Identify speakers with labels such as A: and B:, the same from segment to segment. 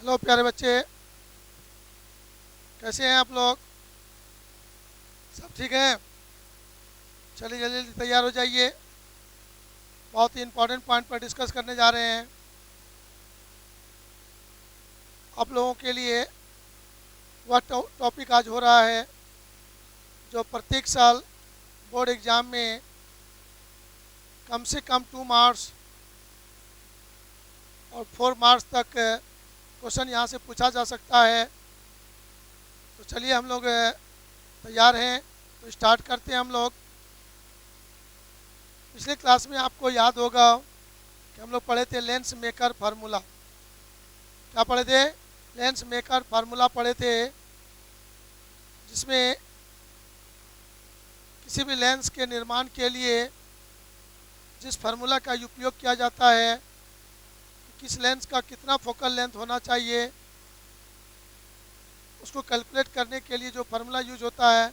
A: Hello प्यारे बच्चे, कैसे हैं आप लोग? सब ठीक हैं? चलिए जल्दी जल्दी तैयार हो जाइए। बहुत ही इंपॉर्टेंट पॉइंट पर डिस्कस करने जा रहे हैं आप लोगों के लिए। वह टॉपिक आज हो रहा है जो प्रत्येक साल बोर्ड एग्ज़ाम में कम से कम 2 मार्क्स और 4 मार्क्स तक क्वेश्चन यहाँ से पूछा जा सकता है। तो चलिए हम लोग तैयार हैं, तो स्टार्ट करते हैं हम लोग। पिछले क्लास में आपको याद होगा कि हम लोग पढ़े थे लेंस मेकर फार्मूला। क्या पढ़े थे? लेंस मेकर फार्मूला पढ़े थे, जिसमें किसी भी लेंस के निर्माण के लिए जिस फार्मूला का उपयोग किया जाता है, किस लेंस का कितना फोकल लेंथ होना चाहिए, उसको कैलकुलेट करने के लिए जो फार्मूला यूज होता है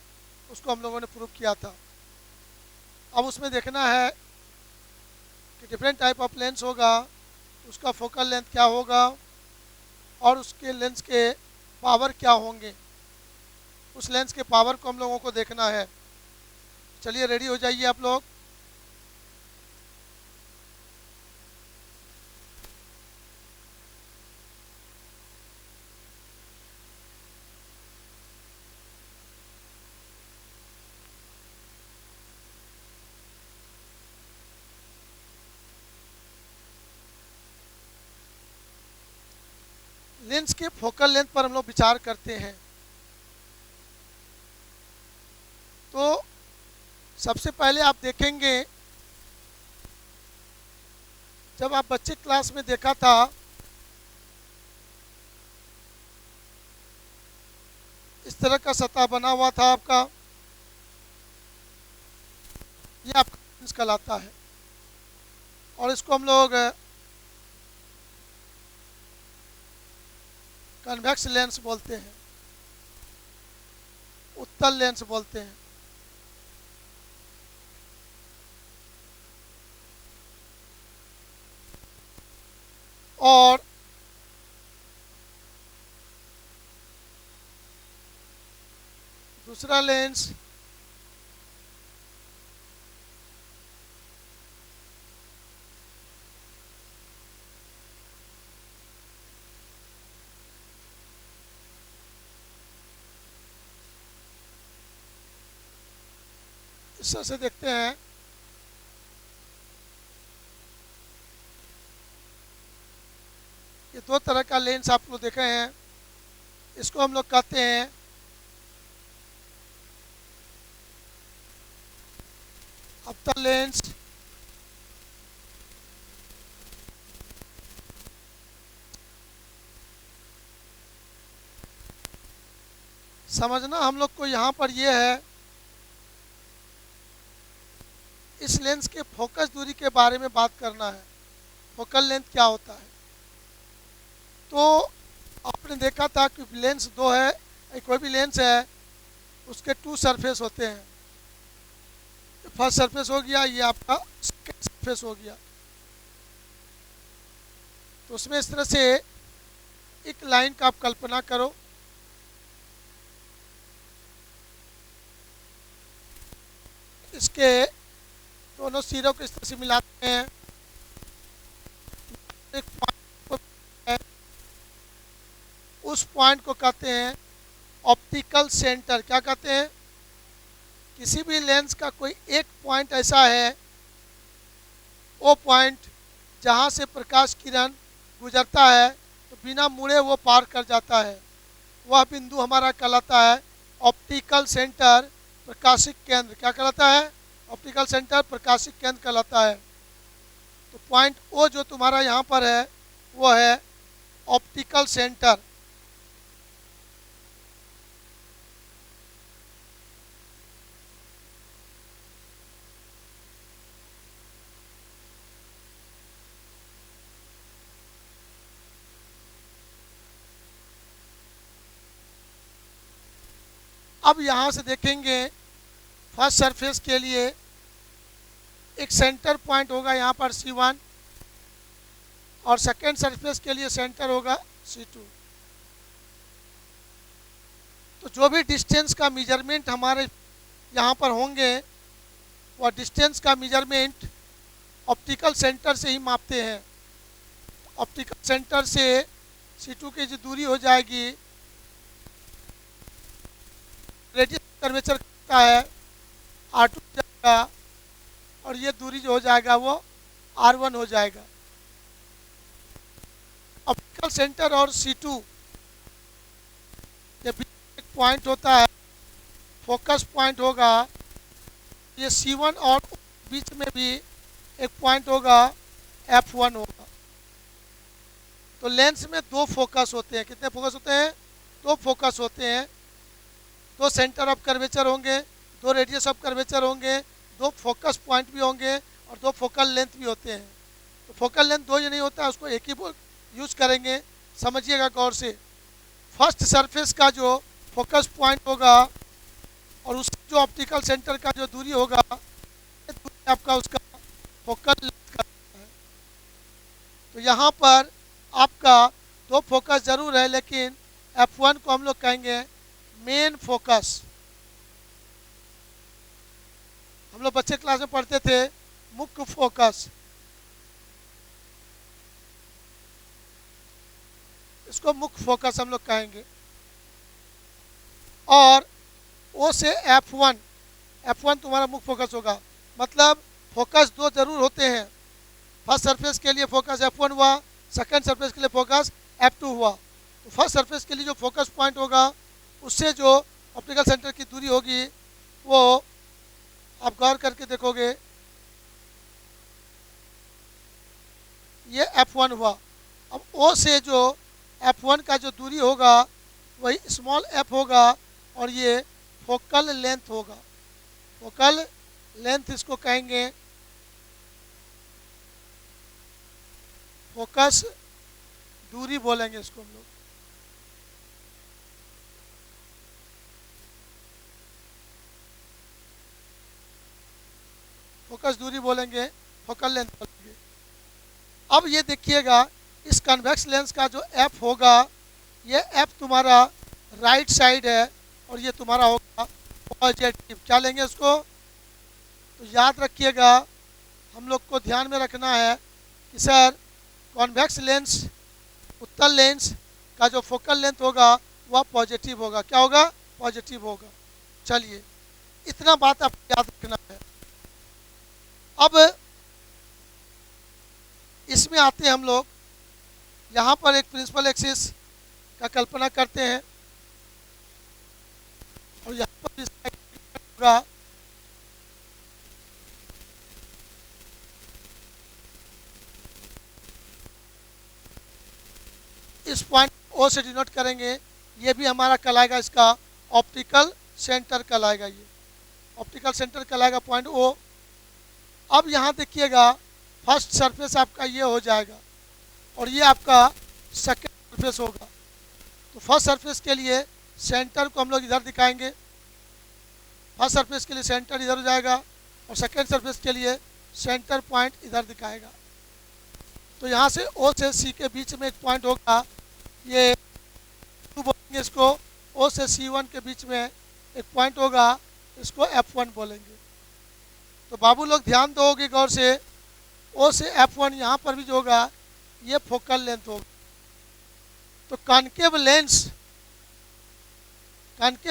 A: उसको हम लोगों ने प्रूव किया था। अब उसमें देखना है कि डिफरेंट टाइप ऑफ लेंस होगा, उसका फोकल लेंथ क्या होगा और उसके लेंस के पावर क्या होंगे। उस लेंस के पावर को हम लोगों को देखना है। चलिए रेडी हो जाइए आप लोग। लेंस के फोकल लेंथ पर हम लोग विचार करते हैं। तो सबसे पहले आप देखेंगे, जब आप बच्चे क्लास में देखा था इस तरह का सतह बना हुआ था आपका, ये आपका लेंस कहलाता है। और इसको हम लोग कन्वेक्स लेंस बोलते हैं, उत्तल लेंस बोलते हैं। और दूसरा लेंस इस तरह से देखते हैं। ये दो तरह का लेंस आप लोग देखे हैं। इसको हम लोग कहते हैं अवतल लेंस, समझना हम लोग को यहाँ पर ये है, इस लेंस के फोकस दूरी के बारे में बात करना है। फोकल लेंथ क्या होता है? तो आपने देखा था कि लेंस दो है, कोई भी लेंस है उसके 2 सरफेस होते हैं। फर्स्ट सरफेस हो गया, ये आपका सेकेंड सरफेस हो गया। तो उसमें इस तरह से एक लाइन का आप कल्पना करो। इसके दोनों सिरों को इस तरह से मिलाते हैं। एक पॉइंट है, उस पॉइंट को कहते हैं ऑप्टिकल सेंटर। क्या कहते हैं? किसी भी लेंस का कोई एक पॉइंट ऐसा है, वो पॉइंट जहाँ से प्रकाश किरण गुजरता है तो बिना मुड़े वो पार कर जाता है। वह बिंदु हमारा कहलाता है ऑप्टिकल सेंटर, प्रकाशिक केंद्र। क्या कहलाता है? ऑप्टिकल सेंटर, प्रकाशिक केंद्र कहलाता है। तो पॉइंट ओ जो तुम्हारा यहाँ पर है वो है ऑप्टिकल सेंटर। अब यहाँ से देखेंगे, फर्स्ट सरफेस के लिए एक सेंटर पॉइंट होगा यहाँ पर C1 और सेकेंड सरफेस के लिए सेंटर होगा C2। तो जो भी डिस्टेंस का मेजरमेंट हमारे यहाँ पर होंगे वह डिस्टेंस का मेजरमेंट ऑप्टिकल सेंटर से ही मापते हैं। ऑप्टिकल सेंटर से C2 की जो दूरी हो जाएगी, रेडियस कर्वेचर करता है R2 हो जाएगा, और ये दूरी जो हो जाएगा वो R1 हो जाएगा। ऑप्टिकल सेंटर और C2 के बीच एक पॉइंट होता है, फोकस पॉइंट होगा। ये C1 और बीच में भी एक पॉइंट होगा, F1 होगा। तो लेंस में दो फोकस होते हैं। कितने फोकस होते हैं? दो फोकस होते हैं। दो सेंटर ऑफ कर्वेचर होंगे, दो रेडियस ऑफ कर्वेचर होंगे, दो फोकस पॉइंट भी होंगे और दो फोकल लेंथ भी होते हैं। तो फोकल लेंथ दो ही नहीं होता है, उसको एक ही यूज करेंगे। समझिएगा गौर से। फर्स्ट सरफेस का जो फोकस पॉइंट होगा और उसका जो ऑप्टिकल सेंटर का जो दूरी होगा, ये दूरी आपका उसका फोकल लेंथ का है। तो यहाँ पर आपका दो फोकस जरूर है, लेकिन F1 को हम लोग कहेंगे मेन फोकस। हम लोग बच्चे क्लास में पढ़ते थे मुख्य फोकस, इसको मुख्य फोकस हम लोग कहेंगे। और O से F1, F1 तुम्हारा मुख्य फोकस होगा। मतलब फोकस दो जरूर होते हैं। फर्स्ट सरफेस के लिए फोकस F1 हुआ, सेकंड सरफेस के लिए फोकस F2 हुआ। तो फर्स्ट सरफेस के लिए जो फोकस पॉइंट होगा, उससे जो ऑप्टिकल सेंटर की दूरी होगी वो आप गौर करके देखोगे, ये F1 हुआ। अब O से जो F1 का जो दूरी होगा वही स्मॉल f होगा और ये फोकल लेंथ होगा। फोकल लेंथ इसको कहेंगे, फोकस दूरी बोलेंगे इसको हम लोग। फोकस दूरी बोलेंगे, फोकल लेंथ बोलेंगे। अब ये देखिएगा, इस कन्वेक्स लेंस का जो f होगा, ये f तुम्हारा राइट साइड है और ये तुम्हारा होगा पॉजिटिव। क्या लेंगे इसको? तो याद रखिएगा, हम लोग को ध्यान में रखना है कि सर कॉन्वेक्स लेंस, उत्तल लेंस का जो फोकल लेंथ होगा वह पॉजिटिव होगा। क्या होगा? पॉजिटिव होगा। चलिए, इतना बात आपको याद रखना है। अब इसमें आते हैं हम लोग, यहाँ पर एक प्रिंसिपल एक्सिस का कल्पना करते हैं और यहाँ पर होगा इस पॉइंट O से डिनोट करेंगे। ये भी हमारा कहलाएगा, इसका ऑप्टिकल सेंटर कहलाएगा। ये ऑप्टिकल सेंटर कहलाएगा पॉइंट O। अब यहाँ देखिएगा, फर्स्ट सरफेस आपका ये हो जाएगा और ये आपका सेकेंड सरफेस होगा। तो फर्स्ट सरफेस के लिए सेंटर को हम लोग इधर दिखाएंगे, फर्स्ट सरफेस के लिए सेंटर इधर हो जाएगा और सेकेंड सरफेस के लिए सेंटर पॉइंट इधर दिखाएगा। तो यहाँ से O से C के बीच में एक पॉइंट होगा, ये बोलेंगे इसको। O से C1 के बीच में एक पॉइंट होगा, इसको F1 बोलेंगे। तो बाबू लोग ध्यान दोगे गौर से, O से F1 यहाँ पर भी जो होगा ये फोकल लेंथ होगा। तो कॉन्केव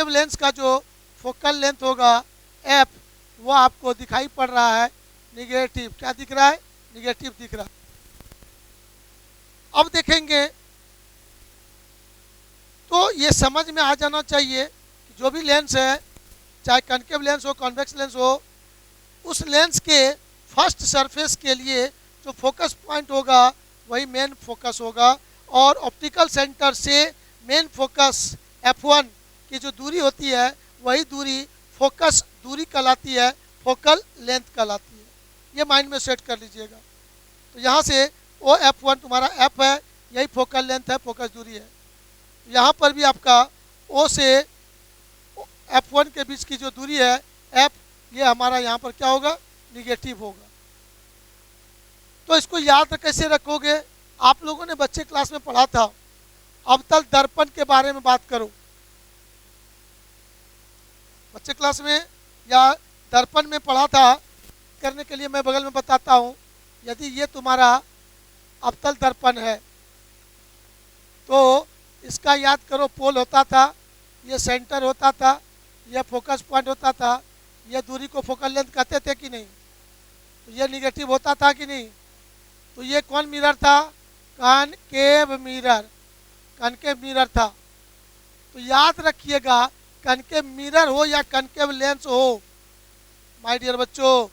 A: लेंस का जो फोकल लेंथ होगा F, वो आपको दिखाई पड़ रहा है निगेटिव। क्या दिख रहा है? निगेटिव दिख रहा है। अब देखेंगे तो ये समझ में आ जाना चाहिए कि जो भी लेंस है, चाहे कॉन्केव लेंस हो, कॉन्वेक्स लेंस हो, उस लेंस के फर्स्ट सरफेस के लिए जो फोकस पॉइंट होगा वही मेन फोकस होगा। और ऑप्टिकल सेंटर से मेन फोकस F1 की जो दूरी होती है वही दूरी फोकस दूरी कहलाती है, फोकल लेंथ कहलाती है। ये माइंड में सेट कर लीजिएगा। तो यहाँ से OF1 तुम्हारा F है, यही फोकल लेंथ है, फोकस दूरी है। यहाँ पर भी आपका O से F1 के बीच की जो दूरी है F, ये हमारा यहाँ पर क्या होगा? निगेटिव होगा। तो इसको याद कैसे रखोगे? आप लोगों ने बच्चे क्लास में पढ़ा था, अवतल दर्पण के बारे में बात करो। बच्चे क्लास में या दर्पण में पढ़ा था, करने के लिए मैं बगल में बताता हूँ। यदि ये तुम्हारा अवतल दर्पण है तो इसका याद करो, पोल होता था, ये सेंटर होता था, यह फोकस पॉइंट होता था, यह दूरी को फोकल लेंथ कहते थे कि नहीं? तो ये निगेटिव होता था कि नहीं? तो ये कौन मिरर था? कॉनकेव मिरर, कॉनकेव मिरर था। तो याद रखिएगा, कॉनकेव मिरर हो या कॉनकेव लेंस हो, माय डियर बच्चों,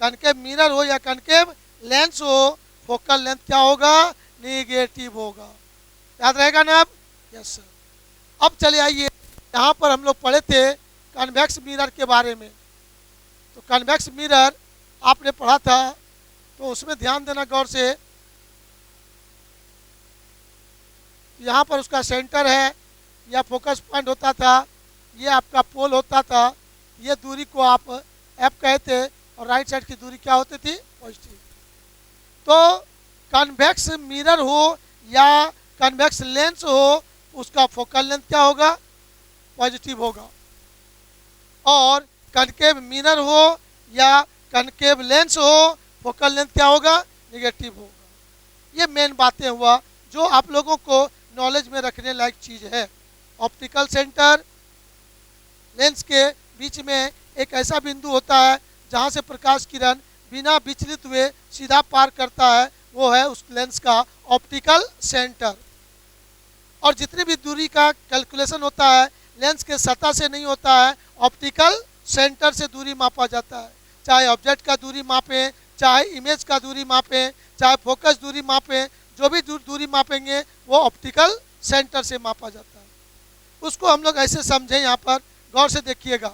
A: कॉनकेव मिरर हो या कॉनकेव लेंस हो, फोकल लेंथ क्या होगा? निगेटिव होगा। याद रहेगा ना अब? Yes sir. अब चले आइए, यहाँ पर हम लोग पढ़े थे कन्वेक्स मिरर के बारे में। तो कन्वेक्स मिरर आपने पढ़ा था, तो उसमें ध्यान देना गौर से। यहाँ पर उसका सेंटर है, या फोकस पॉइंट होता था, ये आपका पोल होता था, ये दूरी को आप एफ कहते, और राइट साइड की दूरी क्या होती थी? पॉजिटिव। तो कन्वेक्स मिरर हो या कन्वेक्स लेंस हो, उसका फोकल लेंथ क्या होगा? पॉजिटिव होगा। और कनकेव मिरर हो या कनकेव लेंस हो, फोकल लेंथ क्या होगा? निगेटिव होगा। ये मेन बातें हुआ जो आप लोगों को नॉलेज में रखने लायक चीज़ है। ऑप्टिकल सेंटर लेंस के बीच में एक ऐसा बिंदु होता है जहाँ से प्रकाश किरण बिना विचलित हुए सीधा पार करता है, वो है उस लेंस का ऑप्टिकल सेंटर। और जितनी भी दूरी का कैलकुलेशन होता है लेंस के सतह से नहीं होता है, ऑप्टिकल सेंटर से दूरी मापा जाता है। चाहे ऑब्जेक्ट का दूरी मापें, चाहे इमेज का दूरी मापें, चाहे फोकस दूरी मापें, जो भी दूरी मापेंगे वो ऑप्टिकल सेंटर से मापा जाता है। उसको हम लोग ऐसे समझें, यहाँ पर गौर से देखिएगा।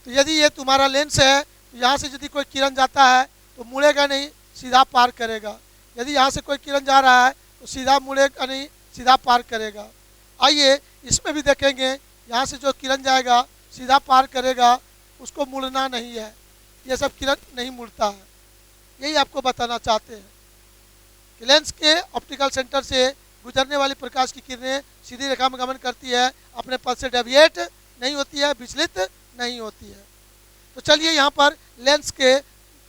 A: तो यदि ये तुम्हारा लेंस है, तो यहाँ से यदि कोई किरण जाता है तो मुड़ेगा नहीं, सीधा पार करेगा। यदि यहाँ से कोई किरण जा रहा है तो सीधा मुड़ेगा नहीं, सीधा पार करेगा। आइए इसमें भी देखेंगे, यहाँ से जो किरण जाएगा सीधा पार करेगा, उसको मुड़ना नहीं है, ये सब किरण नहीं मुड़ता है। यही आपको बताना चाहते हैं कि लेंस के ऑप्टिकल सेंटर से गुजरने वाली प्रकाश की किरणें सीधी रेखा में गमन करती है, अपने पथ से डेविएट नहीं होती है, विचलित नहीं होती है। तो चलिए यहाँ पर लेंस के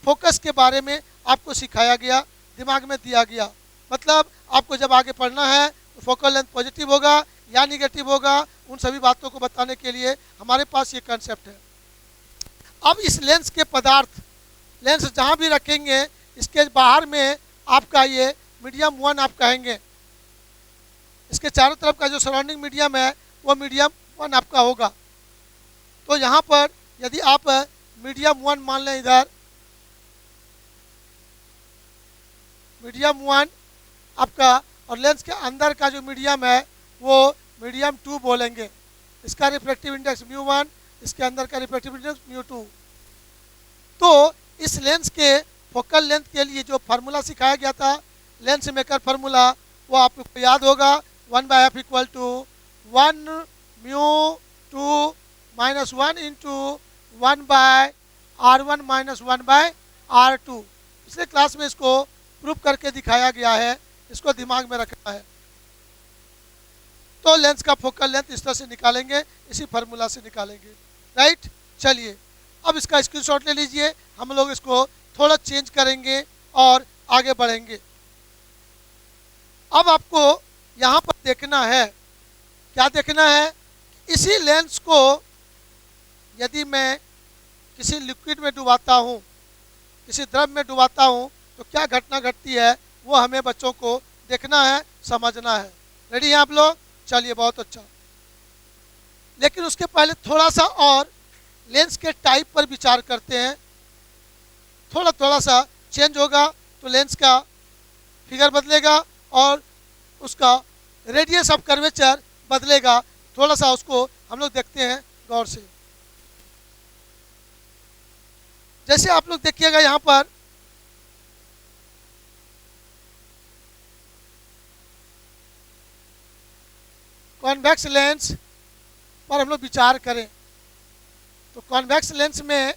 A: फोकस के बारे में आपको सिखाया गया, दिमाग में दिया गया। मतलब आपको जब आगे पढ़ना है तो फोकल लेंथ पॉजिटिव होगा या निगेटिव होगा, उन सभी बातों को बताने के लिए हमारे पास ये कंसेप्ट है। अब इस लेंस के पदार्थ, लेंस जहाँ भी रखेंगे इसके बाहर में आपका ये मीडियम 1 आप कहेंगे, इसके चारों तरफ का जो सराउंडिंग मीडियम है वो मीडियम 1 आपका होगा। तो यहाँ पर यदि आप मीडियम 1 मान लें, इधर मीडियम 1 आपका, और लेंस के अंदर का जो मीडियम है वो मीडियम 2 बोलेंगे। इसका रिफ्लेक्टिव इंडेक्स μ1, इसके अंदर का रिफ्लेक्टिव इंडेक्स μ2। तो इस लेंस के फोकल लेंथ के लिए जो फार्मूला सिखाया गया था, लेंस मेकर फार्मूला, वो आपको याद होगा, 1/f equal to 1 μ2 minus 1 into 1/r1 minus 1/r2। पिछले क्लास में इसको प्रूव करके दिखाया गया है, इसको दिमाग में रखना है। तो लेंस का फोकल लेंथ इस तरह से निकालेंगे, इसी फार्मूला से निकालेंगे, राइट। चलिए अब इसका स्क्रीनशॉट ले लीजिए, हम लोग इसको थोड़ा चेंज करेंगे और आगे बढ़ेंगे। अब आपको यहाँ पर देखना है, क्या देखना है? इसी लेंस को यदि मैं किसी लिक्विड में डुबाता हूँ, किसी द्रव में डुबाता हूँ, तो क्या घटना घटती है वो हमें बच्चों को देखना है, समझना है। रेडी हैं आप लोग? चलिए बहुत अच्छा। लेकिन उसके पहले थोड़ा सा और लेंस के टाइप पर विचार करते हैं। थोड़ा सा चेंज होगा तो लेंस का फिगर बदलेगा और उसका रेडियस ऑफ कर्वेचर बदलेगा। थोड़ा सा उसको हम लोग देखते हैं गौर से। जैसे आप लोग देखिएगा यहाँ पर कॉन्वेक्स लेंस पर हम लोग विचार करें तो कॉन्वेक्स लेंस में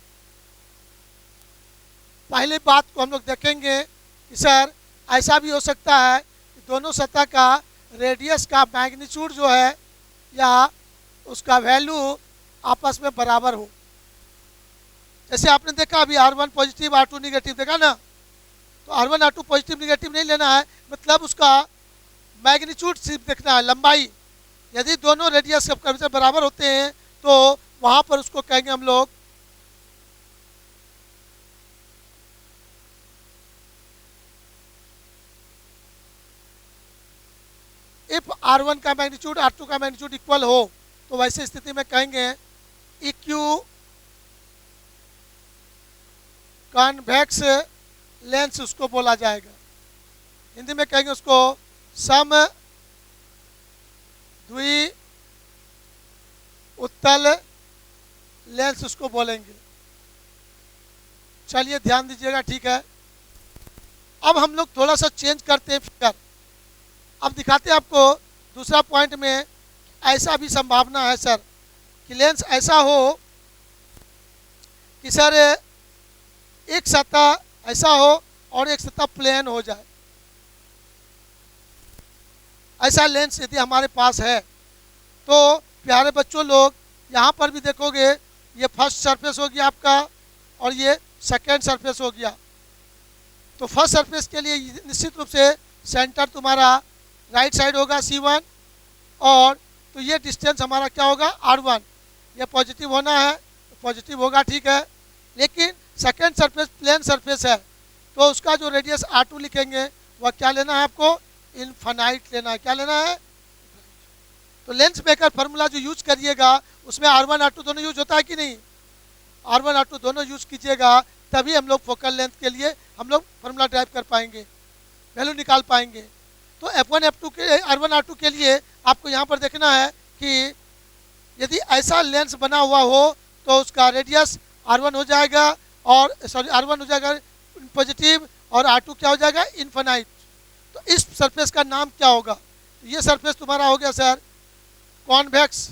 A: पहली बात को हम लोग देखेंगे कि सर ऐसा भी हो सकता है कि दोनों सतह का रेडियस का मैग्नीट्यूड जो है या उसका वैल्यू आपस में बराबर हो। जैसे आपने देखा अभी R1 पॉजिटिव R2 निगेटिव देखा ना, तो R1 R2 पॉजिटिव निगेटिव नहीं लेना है, मतलब उसका मैग्नीट्यूड सिर्फ देखना है, लंबाई। यदि दोनों रेडियस ऑफ कर्वेचर बराबर होते हैं तो वहां पर उसको कहेंगे हम लोग इफ R1 का मैग्नीट्यूड R2 का मैग्नीट्यूड इक्वल हो तो वैसे स्थिति में कहेंगे इक्यू कॉन्वेक्स लेंस उसको बोला जाएगा। हिंदी में कहेंगे उसको सम द्वि उत्तल लेंस उसको बोलेंगे। चलिए ध्यान दीजिएगा, ठीक है। अब हम लोग थोड़ा सा चेंज करते हैं फिगर। अब दिखाते हैं आपको दूसरा पॉइंट में ऐसा भी संभावना है सर कि लेंस ऐसा हो कि सर एक सतह ऐसा हो और एक सतह प्लेन हो जाए। ऐसा लेंस यदि हमारे पास है तो प्यारे बच्चों लोग यहाँ पर भी देखोगे, ये फर्स्ट सरफेस हो गया आपका और ये सेकेंड सरफेस हो गया। तो फर्स्ट सरफेस के लिए निश्चित रूप से सेंटर तुम्हारा राइट साइड होगा C1, और तो ये डिस्टेंस हमारा क्या होगा R1। ये पॉजिटिव होना है तो पॉजिटिव होगा, ठीक है। लेकिन सेकेंड सरफेस प्लेन सरफेस है तो उसका जो रेडियस R2 लिखेंगे वह क्या लेना है आपको, इनफाइनाइट लेना है। क्या लेना है, तो लेंस मेकर फार्मूला जो यूज करिएगा उसमें R1 R2 दोनों यूज होता है कि नहीं, R1 R2 दोनों यूज कीजिएगा, तभी हम लोग फोकल लेंथ के लिए हम लोग फार्मूला ड्राइव कर पाएंगे, वैल्यू निकाल पाएंगे। तो F1 F2 के R1 R2 के लिए आपको यहाँ पर देखना है कि यदि ऐसा लेंस बना हुआ हो तो उसका रेडियस R1 हो जाएगा, और सॉरी R1 हो जाएगा पॉजिटिव और R2 क्या हो जाएगा, इनफाइनाइट। तो इस सरफेस का नाम क्या होगा, तो ये सरफेस तुम्हारा हो गया सर कॉन्वेक्स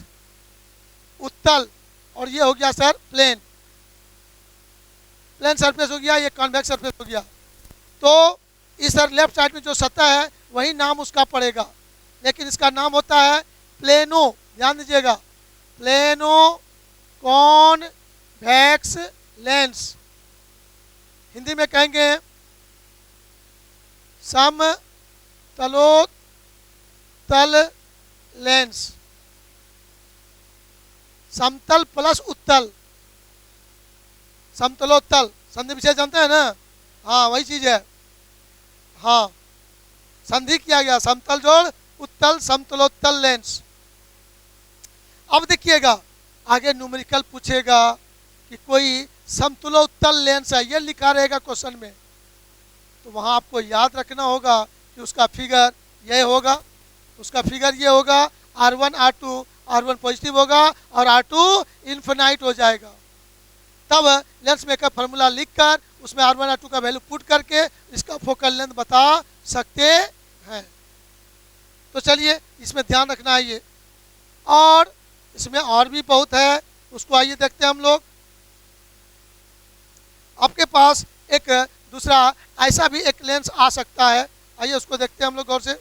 A: उत्तल, और ये हो गया सर प्लेन। प्लेन सरफेस हो गया, ये कॉन्वेक्स सरफेस हो गया। तो इस सर लेफ्ट साइड में जो सतह है वही नाम उसका पड़ेगा, लेकिन इसका नाम होता है प्लेनो। ध्यान दीजिएगा, प्लेनो कॉन्वेक्स लेंस। हिंदी में कहेंगे समतलोत्तल लेंस। समतल प्लस उत्तल, समतलोत्तल संधि विषय जानते हैं ना, हाँ वही चीज है। हाँ संधि किया गया, समतल जोड़ उत्तल, समतलोत्तल लेंस। अब देखिएगा आगे न्यूमेरिकल पूछेगा कि कोई समतलोत्तल लेंस है, ये लिखा रहेगा क्वेश्चन में, तो वहाँ आपको याद रखना होगा कि उसका फिगर ये होगा, उसका फिगर ये होगा R1 R2, R1 पॉजिटिव होगा और R2 इनफिनाइट हो जाएगा। तब लेंस मेकर फार्मूला लिखकर उसमें R1 R2 का वैल्यू पुट करके इसका फोकल लेंथ बता सकते हैं। तो चलिए इसमें ध्यान रखना है ये, और इसमें और भी बहुत है, उसको आइए देखते हैं हम लोग। आपके पास एक दूसरा ऐसा भी एक लेंस आ सकता है, आइए उसको देखते हैं हम लोग गौर से।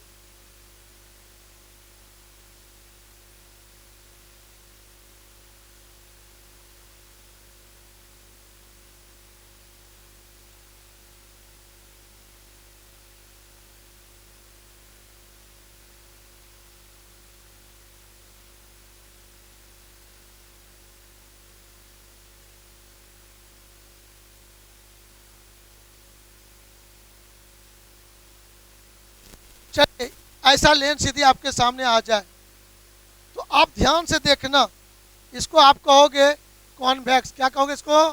A: चलिए ऐसा लेंस यदि आपके सामने आ जाए तो आप ध्यान से देखना, इसको आप कहोगे कॉन्वेक्स। क्या कहोगे इसको,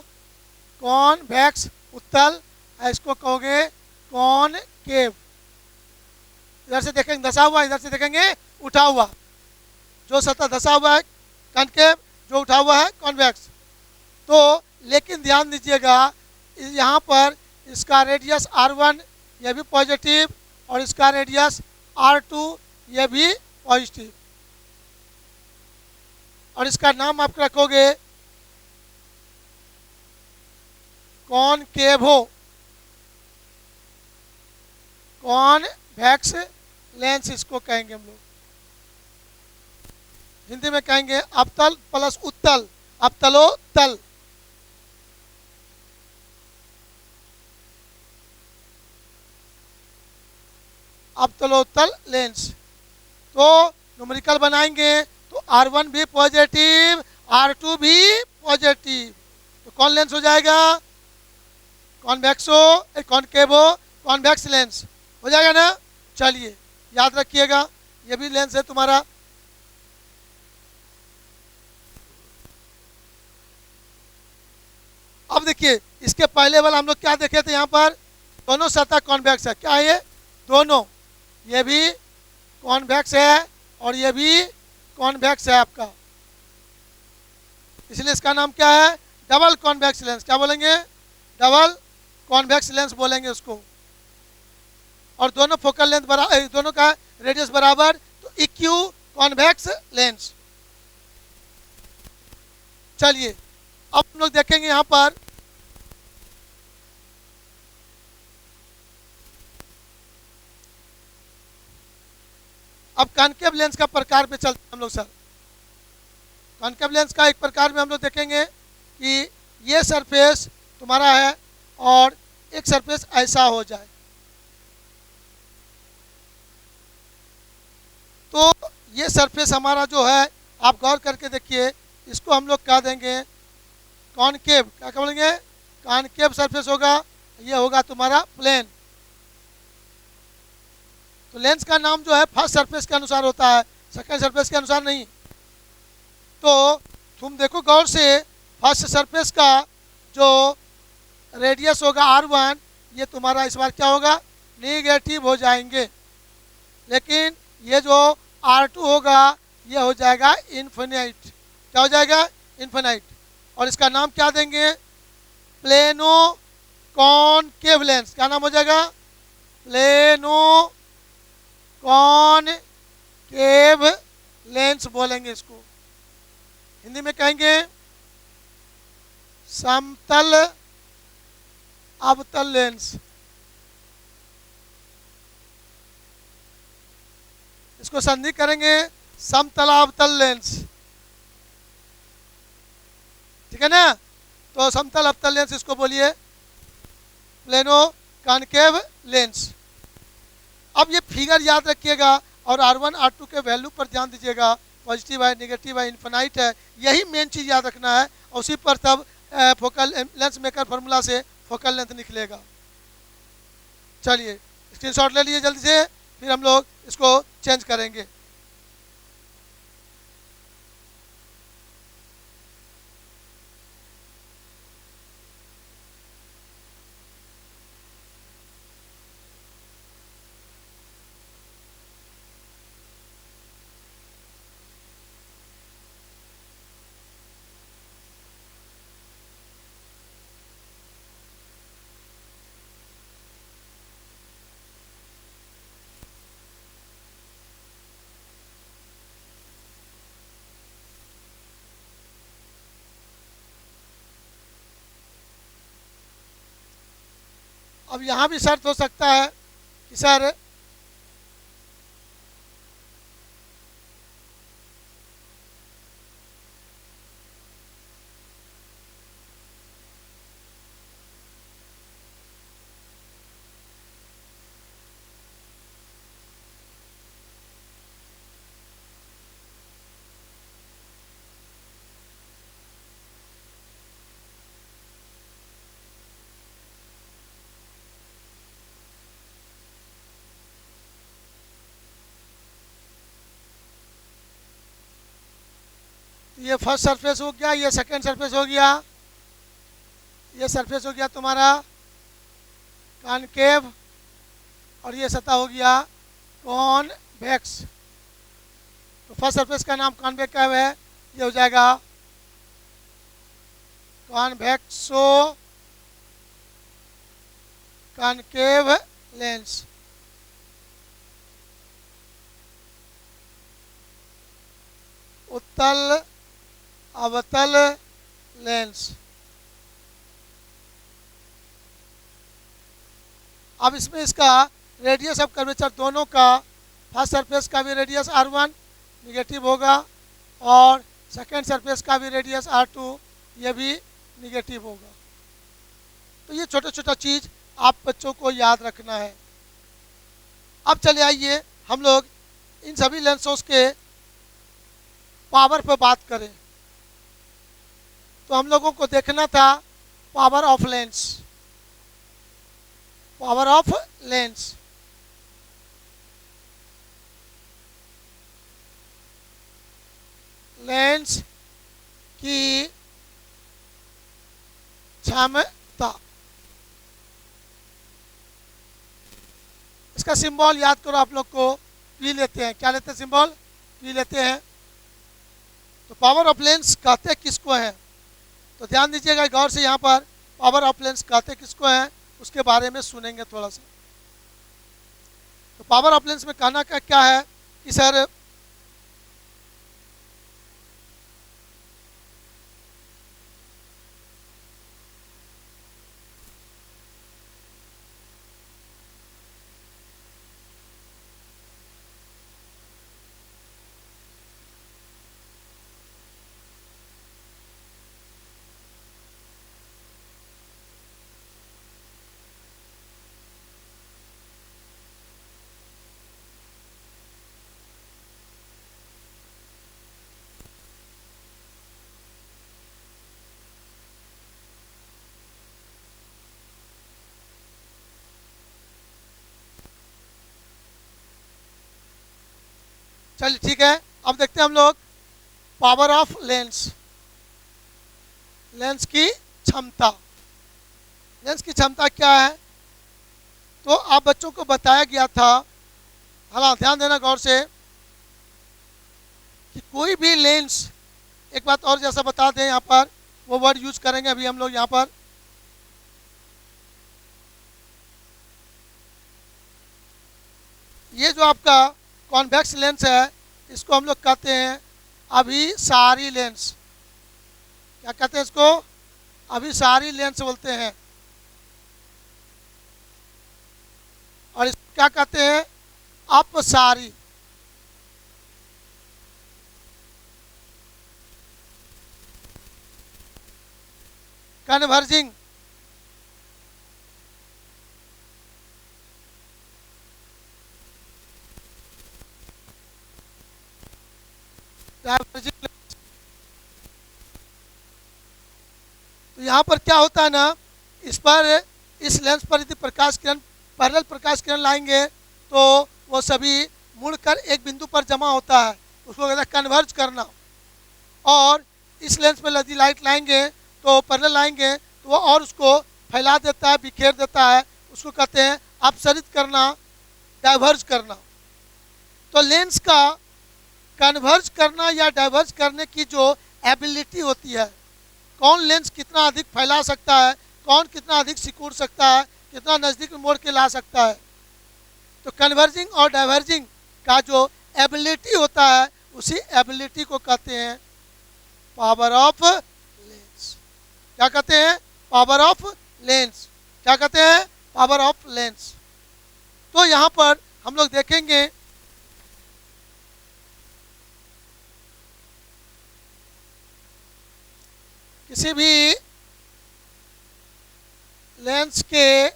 A: कॉन्वेक्स उत्तल, इसको कहोगे कॉनकेव। इधर से देखेंगे धसा हुआ, इधर से देखेंगे उठा हुआ। जो सतह धसा हुआ है कॉनकेव, जो उठा हुआ है कॉन्वेक्स। तो लेकिन ध्यान दीजिएगा यहाँ पर इसका रेडियस R1 यह भी पॉजिटिव और इसका रेडियस R2 यह भी पॉजिटिव, और इसका नाम आप रखोगे कॉनकेवो, कॉन्वेक्स लेंस इसको कहेंगे हम लोग। हिंदी में कहेंगे अवतल प्लस उत्तल, अवतलोतल, अवतलोतल लेंस। तो न्यूमेरिकल बनाएंगे तो R1 भी पॉजिटिव, R2 भी पॉजिटिव, तो कौन लेंस हो जाएगा? कॉन्वेक्सो कॉनकेवो कॉन्वेक्स लेंस हो जाएगा ना। चलिए याद रखिएगा, ये भी लेंस है तुम्हारा। अब देखिए इसके पहले वाला हम लोग क्या देखे थे, यहाँ पर दोनों सतह कॉन्वेक्स है। क्या है ये? दोनों, ये भी कॉन्वेक्स है और ये भी कॉन्वेक्स है आपका, इसलिए इसका नाम क्या है? Double convex lens. क्या बोलेंगे? डबल कॉन्वेक्स लेंस बोलेंगे उसको। और दोनों फोकल लेंथ बराबर, दोनों का रेडियस बराबर, तो इक्यू कॉन्वेक्स लेंस। चलिए अब हम लोग देखेंगे यहाँ पर अब कॉनकेव लेंस का प्रकार पे चलते हैं हम लोग सर। कॉनकेव लेंस का एक प्रकार में हम लोग देखेंगे कि ये सरफेस तुम्हारा है और एक सरफेस ऐसा हो जाए, तो ये सरफेस हमारा जो है, आप गौर करके देखिए, इसको हम लोग कह देंगे कॉनकेव। क्या बोलेंगे? कॉनकेव सरफेस होगा। ये होगा तुम्हारा प्लेन। तो लेंस का नाम जो है फर्स्ट सरफेस के अनुसार होता है, सेकंड सरफेस के अनुसार नहीं। तो तुम देखो गौर से, फर्स्ट सरफेस का जो रेडियस होगा R1, ये तुम्हारा इस बार क्या होगा? नेगेटिव हो जाएंगे। लेकिन ये जो R2 होगा ये हो जाएगा इन्फिनाइट। क्या हो जाएगा? इन्फिनाइट। और इसका नाम क्या देंगे? Plano concave lens. क्या नाम हो जाएगा? प्लेनो कॉनकेव लेंस बोलेंगे इसको। हिंदी में कहेंगे समतल अवतल लेंस। इसको संधि करेंगे समतलावतल लेंस। ठीक है ना? तो समतल अवतल लेंस इसको बोलिए प्लेनो कॉनकेव लेंस। अब ये फिगर याद रखिएगा और R1 R2 के वैल्यू पर ध्यान दीजिएगा। पॉजिटिव है, नेगेटिव है, इन्फिनाइट है, यही मेन चीज़ याद रखना है। और उसी पर तब फोकल लेंस मेकर फार्मूला से फोकल लेंथ निकलेगा। चलिए स्क्रीनशॉट ले लीजिए जल्दी से, फिर हम लोग इसको चेंज करेंगे। अब यहाँ भी शर्त हो सकता है कि सर ये फर्स्ट सरफेस हो गया, ये सेकंड सरफेस हो गया, ये सरफेस हो गया तुम्हारा कॉनकेव और ये सतह हो गया कॉन्वेक्स। तो फर्स्ट सरफेस का नाम कॉन्वेक्टिव है, ये हो जाएगा कॉन्वेक्सो कॉनकेव लेंस। उत्तल अवतल लेंस। अब इसमें इसका रेडियस ऑफ कर्वेचर दोनों का, फर्स्ट सरफेस का भी रेडियस R1 निगेटिव होगा और सेकेंड सरफेस का भी रेडियस R2 ये भी निगेटिव होगा। तो ये छोटा छोटा चीज़ आप बच्चों को याद रखना है। अब चले आइए हम लोग इन सभी लेंसों के पावर पर बात करें। तो हम लोगों को देखना था power of lens. Power of lens lens की क्षमता, इसका सिंबल याद करो आप लोग को, पी लेते हैं। क्या लेते हैं सिंबल? पी लेते हैं। तो पावर ऑफ लेंस कहते किसको हैं? तो ध्यान दीजिएगा गौर से, यहाँ पर पावर ऑफ लेंस कहते किसको हैं उसके बारे में सुनेंगे थोड़ा सा। तो पावर ऑफ लेंस में कहना का क्या है कि सर चलिए ठीक है, अब देखते हैं हम लोग पावर ऑफ लेंस। लेंस की क्षमता, लेंस की क्षमता क्या है? तो आप बच्चों को बताया गया था, हाँ ध्यान देना गौर से, कि कोई भी लेंस, एक बात और जैसा बता दें यहाँ पर, वो वर्ड यूज करेंगे अभी हम लोग यहाँ पर। ये जो आपका कॉन्वेक्स लेंस है इसको हम लोग कहते हैं अभिसारी लेंस। क्या कहते हैं इसको? अभिसारी लेंस बोलते हैं। और इसको क्या कहते हैं? अपसारी। कन्वर्जिंग। डाइवर्जिंग। तो यहाँ पर क्या होता है ना, इस पर, इस लेंस पर यदि प्रकाश किरण, पैरेलल प्रकाश किरण लाएंगे तो वो सभी मुड़कर एक बिंदु पर जमा होता है, उसको कहते हैं कन्वर्ज करना। और इस लेंस में यदि लाइट लाएंगे तो पैरेलल लाएंगे तो वो और उसको फैला देता है, बिखेर देता है, उसको कहते हैं अपसरित करना, डाइवर्ज करना। तो लेंस का कन्वर्ज करना या डाइवर्ज करने की जो एबिलिटी होती है, कौन लेंस कितना अधिक फैला सकता है, कौन कितना अधिक सिकुड़ सकता है, कितना नज़दीक मोड़ के ला सकता है, तो कन्वर्जिंग और डाइवर्जिंग का जो एबिलिटी होता है उसी एबिलिटी को कहते हैं पावर ऑफ लेंस। क्या कहते हैं? Power of lens. क्या कहते हैं? Power of lens. तो यहाँ पर हम लोग देखेंगे किसी भी लेंस के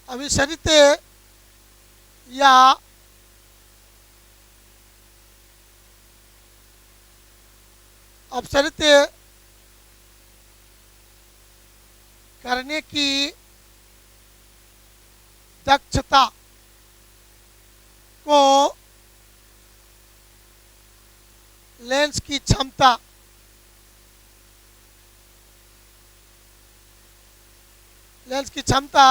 A: अभिसरित या अपसरित करने की दक्षता को लेंस की क्षमता, लेंस की क्षमता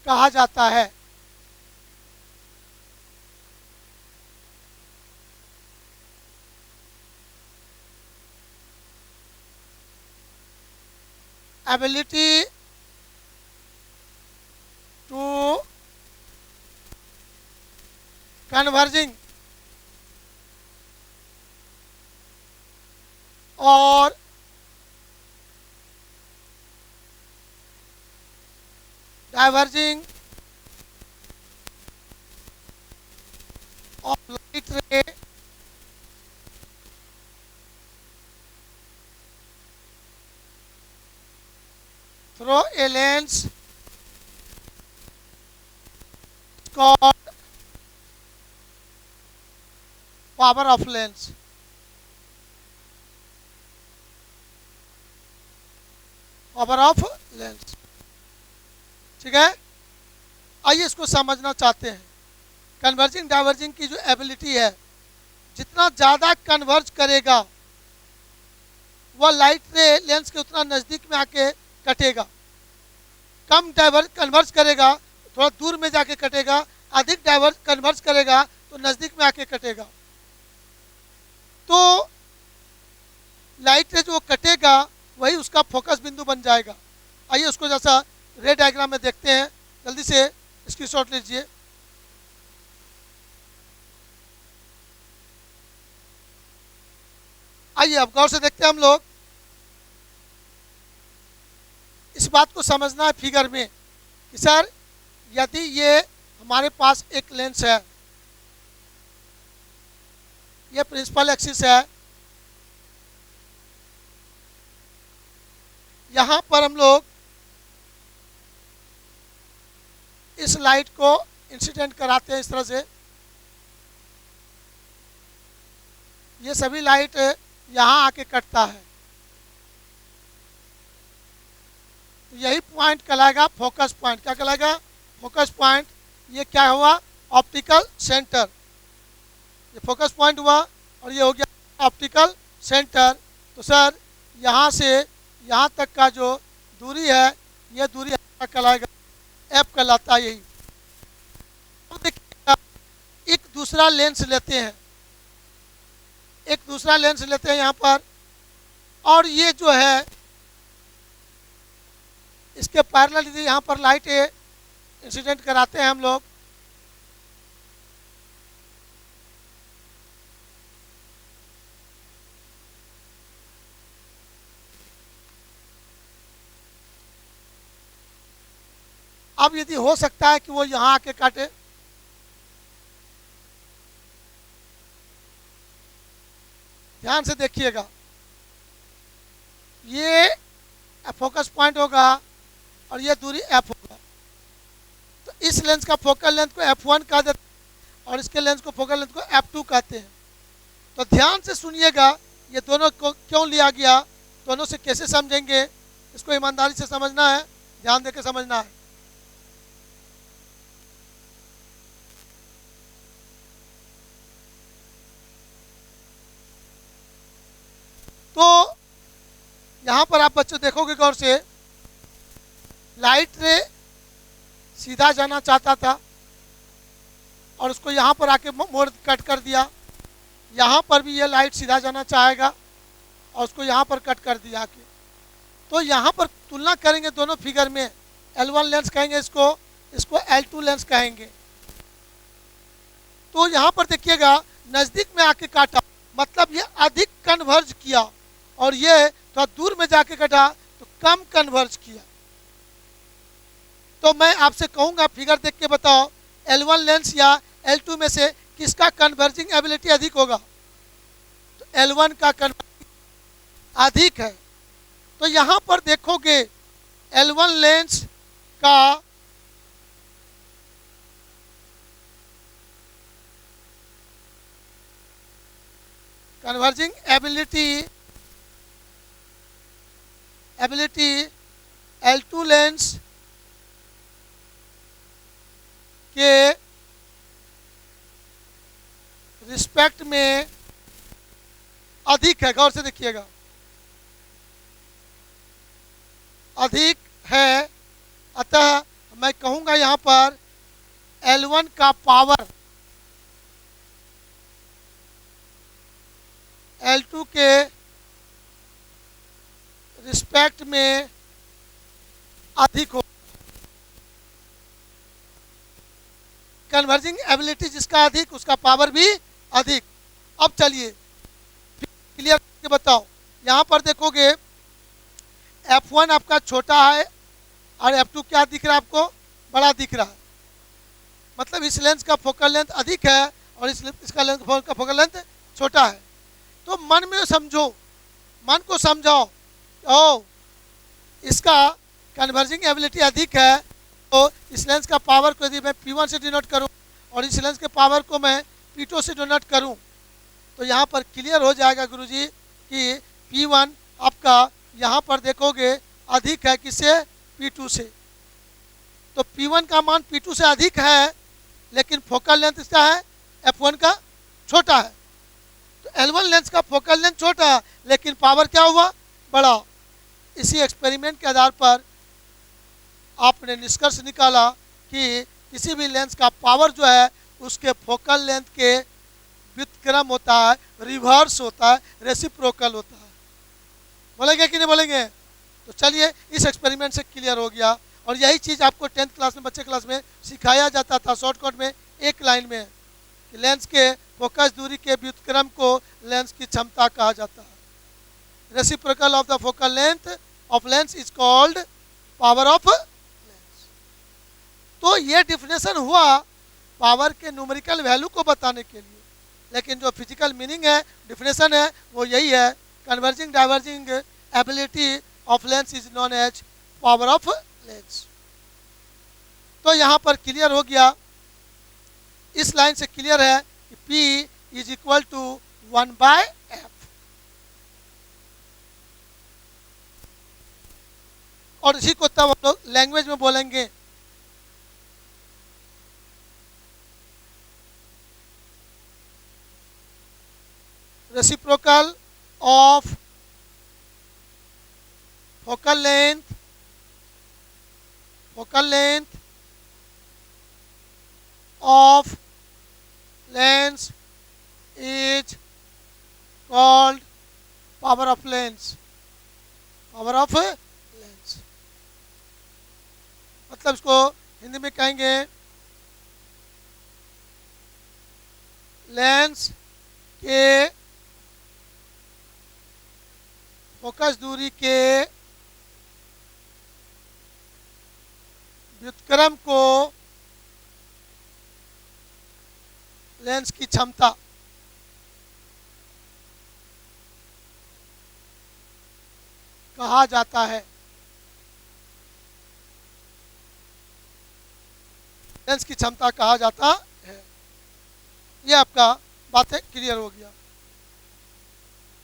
A: कहा जाता है। एबिलिटी टू कन्वर्जिंग और डाइवर्जिंग ऑफ लाइट रे through a lens called power of lens. Power of lens, ठीक है। आइए इसको समझना चाहते हैं। कन्वर्जिंग डाइवर्जिंग की जो एबिलिटी है, जितना ज़्यादा कन्वर्ज करेगा वह लाइट रे लेंस के उतना नज़दीक में आके कटेगा। कम कन्वर्ज करेगा थोड़ा दूर में जाके कटेगा, अधिक कन्वर्ज करेगा तो नज़दीक में आके कटेगा। तो लाइट रे जो कटेगा वही उसका फोकस बिंदु बन जाएगा। आइए उसको जैसा रे डायग्राम में देखते हैं, जल्दी से स्क्रीनशॉट लीजिए। आइए अब गौर से देखते हैं हम लोग। इस बात को समझना है फिगर में कि सर यदि ये हमारे पास एक लेंस है, ये प्रिंसिपल एक्सिस है, यहाँ पर हम लोग इस लाइट को इंसिडेंट कराते हैं इस तरह से। ये सभी लाइट यहाँ आके कटता है, तो यही पॉइंट कहलाएगा फोकस पॉइंट। क्या कहलाएगा? Focus point. ये क्या हुआ? Optical centre. ये फोकस पॉइंट हुआ और ये हो गया ऑप्टिकल सेंटर। तो सर यहाँ से यहाँ तक का जो दूरी है, ये दूरी क्या कहलाएगा? एफ कहलाता है। यही अब देखिएगा, एक दूसरा लेंस लेते हैं, एक दूसरा लेंस लेते हैं यहाँ पर, और ये जो है इसके पैरेलल यदि यहाँ पर लाइट इंसिडेंट कराते हैं हम लोग, अब यदि हो सकता है कि वो यहाँ आके काटे, ध्यान से देखिएगा, ये फोकस पॉइंट होगा और ये दूरी एफ होगा। तो इस लेंस का फोकल लेंथ को f1 कह देते हैं और इसके लेंस को फोकल लेंथ को f2 कहते हैं। तो ध्यान से सुनिएगा, ये दोनों को क्यों लिया गया, दोनों से कैसे समझेंगे, इसको ईमानदारी से समझना है, ध्यान देकर समझना है। तो यहाँ पर आप बच्चों देखोगे गौर से, लाइट रे सीधा जाना चाहता था और उसको यहाँ पर आके मोड़ कट कर दिया। यहाँ पर भी ये लाइट सीधा जाना चाहेगा और उसको यहाँ पर कट कर दिया आके। तो यहाँ पर तुलना करेंगे दोनों फिगर में, L1 लेंस कहेंगे इसको, इसको L2 लेंस कहेंगे। तो यहाँ पर देखिएगा, नज़दीक में आके काटा मतलब ये अधिक कन्वर्ज किया, और ये थोड़ा दूर में जाके कटा तो कम कन्वर्ज किया। तो मैं आपसे कहूँगा फिगर देख के बताओ, L1 लेंस या L2 में से किसका कन्वर्जिंग एबिलिटी अधिक होगा? तो L1 का कन्वर्जिंग अधिक है। तो यहाँ पर देखोगे L1 लेंस का कन्वर्जिंग एबिलिटी L2 लेंस के रिस्पेक्ट में अधिक है। गौर से देखिएगा, अधिक है। अतः मैं कहूँगा यहाँ पर L1 का पावर L2 के रिस्पेक्ट में अधिक हो। कन्वर्जिंग एबिलिटी जिसका अधिक, उसका पावर भी अधिक। अब चलिए क्लियर करके बताओ, यहाँ पर देखोगे F1 आपका छोटा है और F2 क्या दिख रहा है आपको? बड़ा दिख रहा है, मतलब इस लेंस का फोकल लेंथ अधिक है और इसका लेंस का फोकल लेंथ छोटा है। तो मन में समझो, मन को समझाओ, ओ इसका कन्वर्जिंग एबिलिटी अधिक है, तो इस लेंस का पावर को यदि मैं P1 से डिनोट करूं और इस लेंस के पावर को मैं P2 से डिनोट करूं, तो यहाँ पर क्लियर हो जाएगा गुरुजी कि P1 आपका यहाँ पर देखोगे अधिक है किससे, P2 से। तो P1 का मान P2 से अधिक है, लेकिन फोकल लेंथ इसका है F1 का छोटा है। तो L1 लेंस का फोकल लेंथ छोटा है, लेकिन पावर क्या हुआ, बड़ा। इसी एक्सपेरिमेंट के आधार पर आपने निष्कर्ष निकाला कि किसी भी लेंस का पावर जो है उसके फोकल लेंथ के व्युत्क्रम होता है, रिवर्स होता है, रेसिप्रोकल होता है। बोलेंगे कि नहीं बोलेंगे? तो चलिए, इस एक्सपेरिमेंट से क्लियर हो गया। और यही चीज़ आपको 10th क्लास में, बच्चे क्लास में सिखाया जाता था शॉर्टकट में, एक लाइन में, कि लेंस के फोकस दूरी के व्युत्क्रम को लेंस की क्षमता कहा जाता है। Reciprocal of the focal length of lens is called power of lens. तो ये डिफिनेशन हुआ पावर के न्यूमेरिकल वैल्यू को बताने के लिए, लेकिन जो फिजिकल मीनिंग है, डिफिनेशन है, वो यही है, converging diverging ability of lens is known as power of lens. तो यहाँ पर क्लियर हो गया, इस लाइन से क्लियर है कि P is equal to 1/f। और इसी को तब हम लोग लैंग्वेज में बोलेंगे, reciprocal of focal length of lens is called power of lens। Power of lens मतलब इसको हिंदी में कहेंगे लेंस के फोकस दूरी के व्युत्क्रम को लेंस की क्षमता कहा जाता है। लेंस की क्षमता कहा जाता है। ये आपका बातें क्लियर हो गया।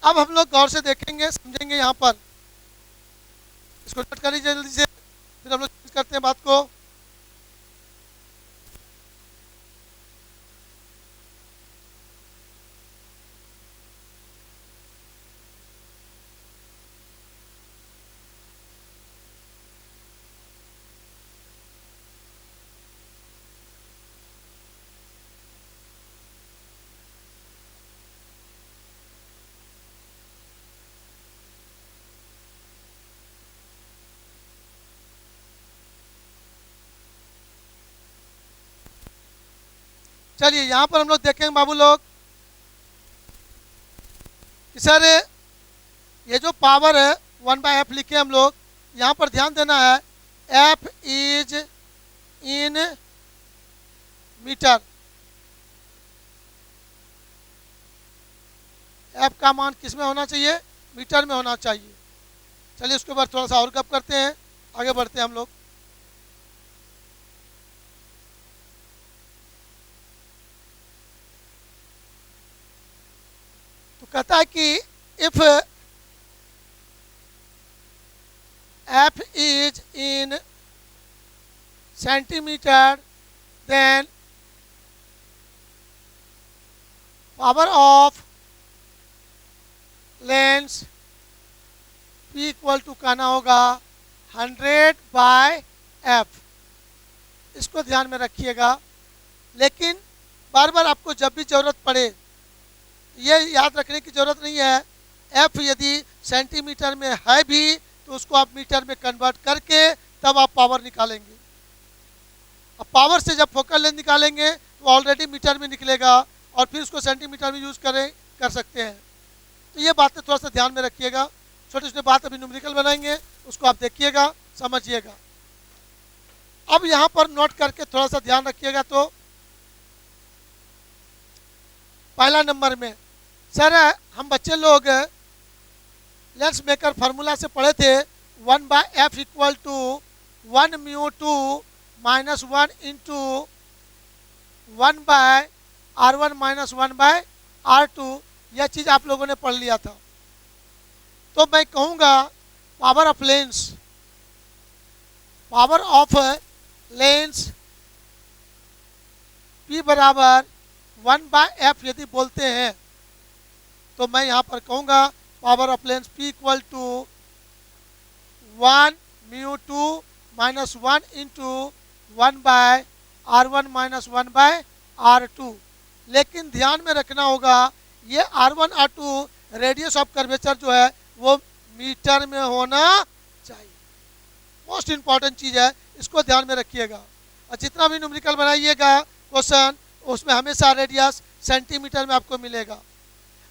A: अब हम लोग गौर से देखेंगे, समझेंगे। यहाँ पर इसको नोट करिए जल्दी से, फिर हम लोग करते हैं बात को। चलिए, यहाँ पर हम लोग देखेंगे बाबू लोग कि सर ये जो पावर है 1/f लिखे हम लोग, यहाँ पर ध्यान देना है, f is in metre. f का मान किस में होना चाहिए, मीटर में होना चाहिए। चलिए उसके बाद थोड़ा सा और गप करते हैं, आगे बढ़ते हैं हम लोग। कहता है कि if f is in centimetre then power of lens P equal to कहना होगा 100/f। इसको ध्यान में रखिएगा, लेकिन बार बार आपको जब भी ज़रूरत पड़े ये याद रखने की ज़रूरत नहीं है, f यदि सेंटीमीटर में है भी तो उसको आप मीटर में कन्वर्ट करके तब आप पावर निकालेंगे। अब पावर से जब फोकल लेंथ निकालेंगे तो ऑलरेडी मीटर में निकलेगा और फिर उसको सेंटीमीटर में यूज़ कर सकते हैं। तो ये बातें थोड़ा सा ध्यान में रखिएगा। छोटे छोटे बात अभी न्यूमेरिकल बनाएंगे, उसको आप देखिएगा, समझिएगा। अब यहाँ पर नोट करके थोड़ा सा ध्यान रखिएगा। तो पहला नंबर में सर हम बच्चे लोग लेंस मेकर फार्मूला से पढ़े थे 1/f equal to 1μ2 minus 1 into 1/r1 minus 1/r2। यह चीज़ आप लोगों ने पढ़ लिया था। तो मैं कहूँगा पावर ऑफ लेंस P बराबर 1/f यदि बोलते हैं तो मैं यहाँ पर कहूँगा power of lens P equal to 1μ2 minus 1 into 1/r1 minus 1/r2। लेकिन ध्यान में रखना होगा ये R1 R2 radius of curvature जो है वो मीटर में होना चाहिए। मोस्ट इंपॉर्टेंट चीज़ है, इसको ध्यान में रखिएगा। और जितना भी न्यूमेरिकल बनाइएगा क्वेश्चन, उसमें हमेशा रेडियस सेंटीमीटर में आपको मिलेगा।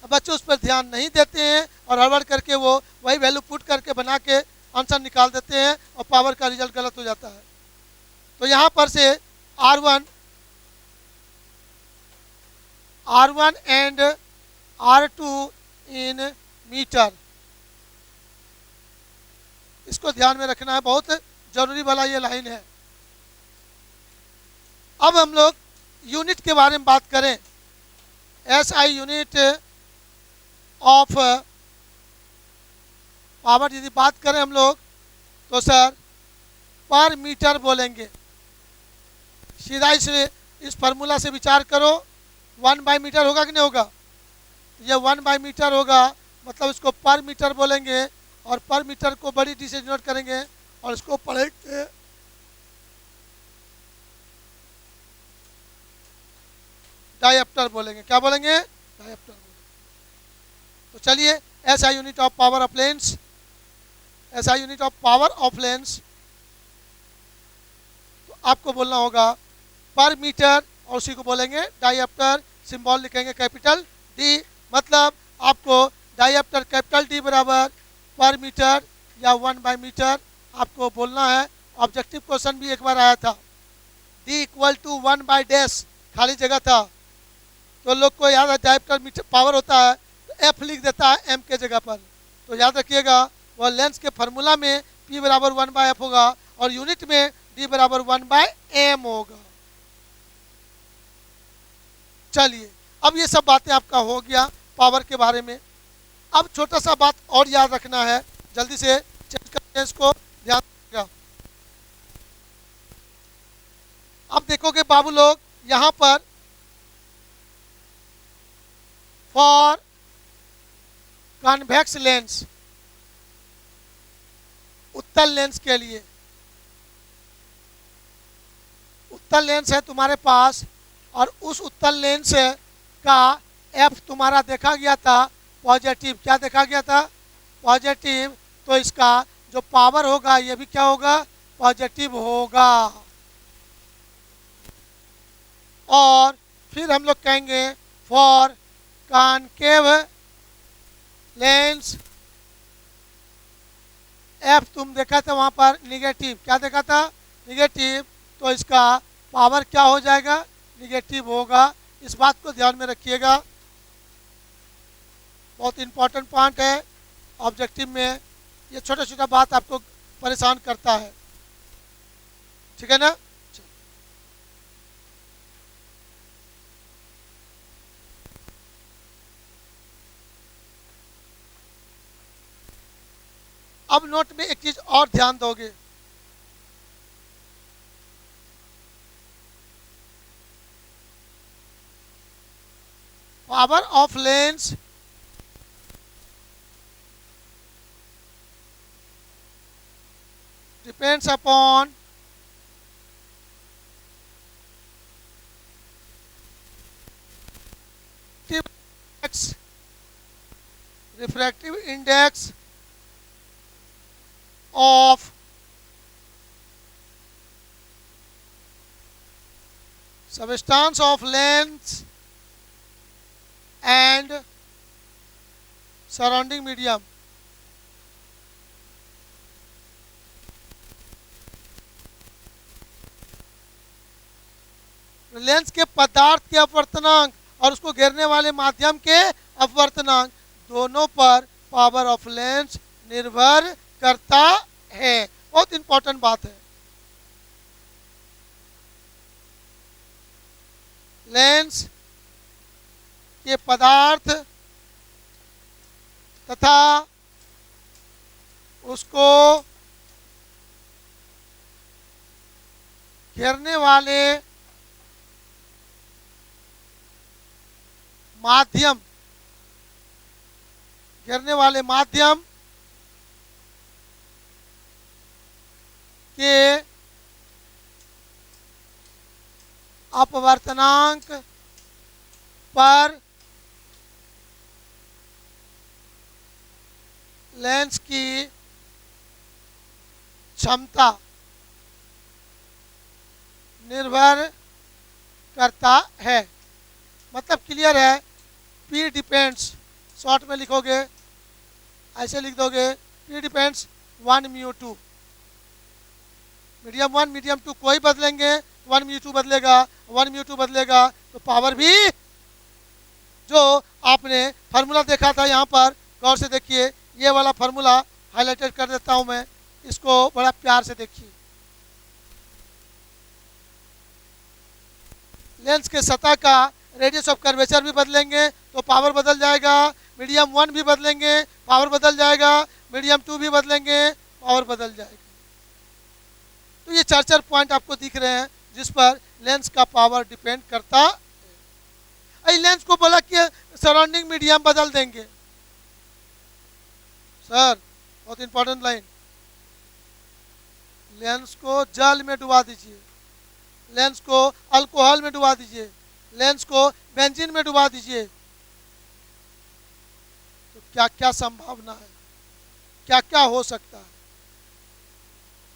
A: अब बच्चे उस पर ध्यान नहीं देते हैं और हड़बड़ करके वो वही वैल्यू पुट करके बना के आंसर निकाल देते हैं और पावर का रिजल्ट गलत हो जाता है। तो यहाँ पर से R1 and R2 in metre, इसको ध्यान में रखना है, बहुत जरूरी वाला ये लाइन है। अब हम लोग यूनिट के बारे में बात करें। SI यूनिट ऑफ पावर यदि बात करें हम लोग तो सर पर मीटर बोलेंगे। सीधा इस फार्मूला से विचार करो, 1/मीटर होगा कि नहीं होगा? ये 1/मीटर होगा, मतलब इसको पर मीटर बोलेंगे और पर मीटर को बड़ी डी से डिनोट करेंगे और इसको पढ़ेंगे डायप्टर बोलेंगे। क्या बोलेंगे? डायप्टर बोलेंगे। तो चलिए SI unit of power of lens, SI unit of power of lens तो आपको बोलना होगा पर मीटर और उसी को बोलेंगे डायप्टर। सिंबल लिखेंगे कैपिटल D, मतलब आपको डायप्टर कैपिटल D बराबर पर मीटर या 1/मीटर आपको बोलना है। ऑब्जेक्टिव क्वेश्चन भी एक बार आया था, D इक्वल टू 1/डैश खाली जगह था, तो लोग को याद है डायप्टर मीटर पावर होता है तो F लिख देता है M के जगह पर। तो याद रखिएगा वह लेंस के फार्मूला में P बराबर 1/f होगा और यूनिट में D बराबर 1/m होगा। चलिए अब ये सब बातें आपका हो गया पावर के बारे में। अब छोटा सा बात और याद रखना है, जल्दी से चेक करते हैं इसको, ध्यान रखिएगा। अब देखोगे बाबू लोग यहाँ पर फॉर कॉन्वेक्स लेंस, उत्तल लेंस के लिए, उत्तल लेंस है तुम्हारे पास और उस उत्तल लेंस का F तुम्हारा देखा गया था पॉजिटिव। क्या देखा गया था? पॉजिटिव। तो इसका जो पावर होगा ये भी क्या होगा? पॉजिटिव होगा। और फिर हम लोग कहेंगे फॉर कॉनकेव लेंस F तुम देखा था वहाँ पर निगेटिव। क्या देखा था? निगेटिव। तो इसका पावर क्या हो जाएगा? निगेटिव होगा। इस बात को ध्यान में रखिएगा, बहुत इंपॉर्टेंट पॉइंट है ऑब्जेक्टिव में। ये छोटा छोटा बात आपको परेशान करता है, ठीक है ना? अब नोट में एक चीज और ध्यान दोगे, power of lens depends upon refractive index of substance of lens and surrounding medium। Lens के पदार्थ के अपवर्तनांक और उसको घेरने वाले माध्यम के अपवर्तनांक दोनों पर पावर ऑफ लेंस निर्भर करता है। बहुत इंपॉर्टेंट बात है। लेंस के पदार्थ तथा उसको घेरने वाले माध्यम के अपवर्तनांक पर लेंस की क्षमता निर्भर करता है। मतलब क्लियर है। P डिपेंड्स, शॉर्ट में लिखोगे ऐसे लिख दोगे, P depends 1 mu 2, medium 1 medium 2 कोई बदलेंगे 1 म्यू 2 बदलेगा, 1 म्यू 2 बदलेगा तो पावर भी जो आपने फार्मूला देखा था यहाँ पर गौर से देखिए, ये वाला फार्मूला हाईलाइटेड कर देता हूँ मैं, इसको बड़ा प्यार से देखिए। लेंस के सतह का रेडियस ऑफ कर्वेचर भी बदलेंगे तो पावर बदल जाएगा, मीडियम 1 भी बदलेंगे पावर बदल जाएगा, मीडियम 2 भी बदलेंगे पावर बदल जाएगा। तो ये 4 पॉइंट आपको दिख रहे हैं जिस पर लेंस का पावर डिपेंड करता है। लेंस को बोला कि सराउंडिंग मीडियम बदल देंगे। सर बहुत इंपॉर्टेंट लाइन, लेंस को जल में डुबा दीजिए, लेंस को अल्कोहल में डुबा दीजिए, लेंस को बेंजीन में डुबा दीजिए, तो क्या क्या संभावना है, क्या क्या हो सकता है।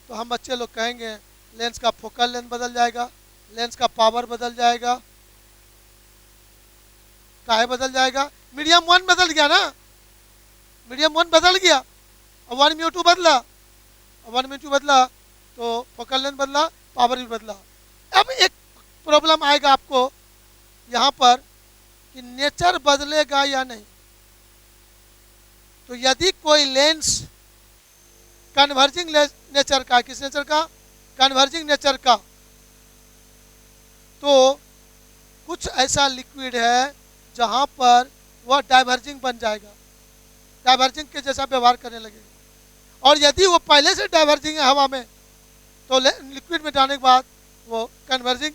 A: तो हम बच्चे लोग कहेंगे लेंस का फोकल लेंथ बदल जाएगा, लेंस का पावर बदल जाएगा। काहे बदल जाएगा? मीडियम 1 बदल गया ना, मीडियम 1 बदल गया, अब 1 म्यू 2 बदला, 1 म्यू 2 बदला तो फोकल लेंथ बदला, पावर भी बदला। अब एक प्रॉब्लम आएगा आपको यहाँ पर कि नेचर बदलेगा या नहीं। तो यदि कोई लेंस कन्वर्जिंग नेचर का, किस नेचर का? कन्वर्जिंग नेचर का, तो कुछ ऐसा लिक्विड है जहाँ पर वह डाइवर्जिंग बन जाएगा, डाइवर्जिंग के जैसा व्यवहार करने लगेगा। और यदि वो पहले से डाइवर्जिंग है हवा में तो लिक्विड में जाने के बाद वो कन्वर्जिंग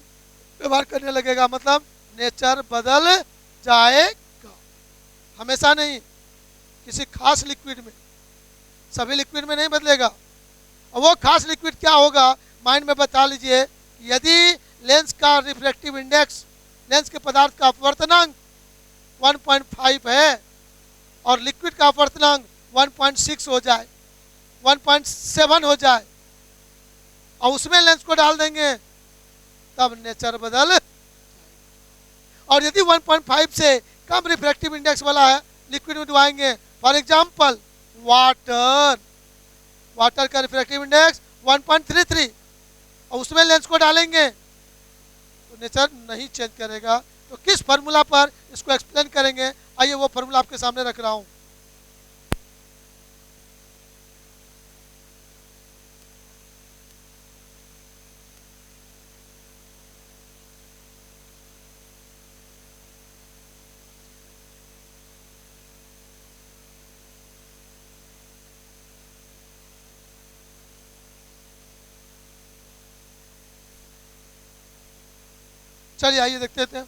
A: व्यवहार करने लगेगा, मतलब नेचर बदल जाएगा। हमेशा नहीं, किसी खास लिक्विड में, सभी लिक्विड में नहीं बदलेगा। और वो खास लिक्विड क्या होगा माइंड में बता लीजिए। यदि लेंस का रिफ्रैक्टिव इंडेक्स, लेंस के पदार्थ का अपवर्तनांक 1.5 है और लिक्विड का अपवर्तनांक 1.6 हो जाए, 1.7 हो जाए और उसमें लेंस को डाल देंगे तब नेचर बदल। और यदि 1.5 से कम रिफ्रैक्टिव इंडेक्स वाला है लिक्विड में डुबाएंगे, फॉर एग्जांपल वाटर, वाटर का रिफ्रैक्टिव इंडेक्स 1.33 और उसमें लेंस को डालेंगे तो नेचर नहीं चेंज करेगा। तो किस फार्मूला पर इसको एक्सप्लेन करेंगे, आइए वो फार्मूला आपके सामने रख रहा हूं। चलिए आइए देखते हैं।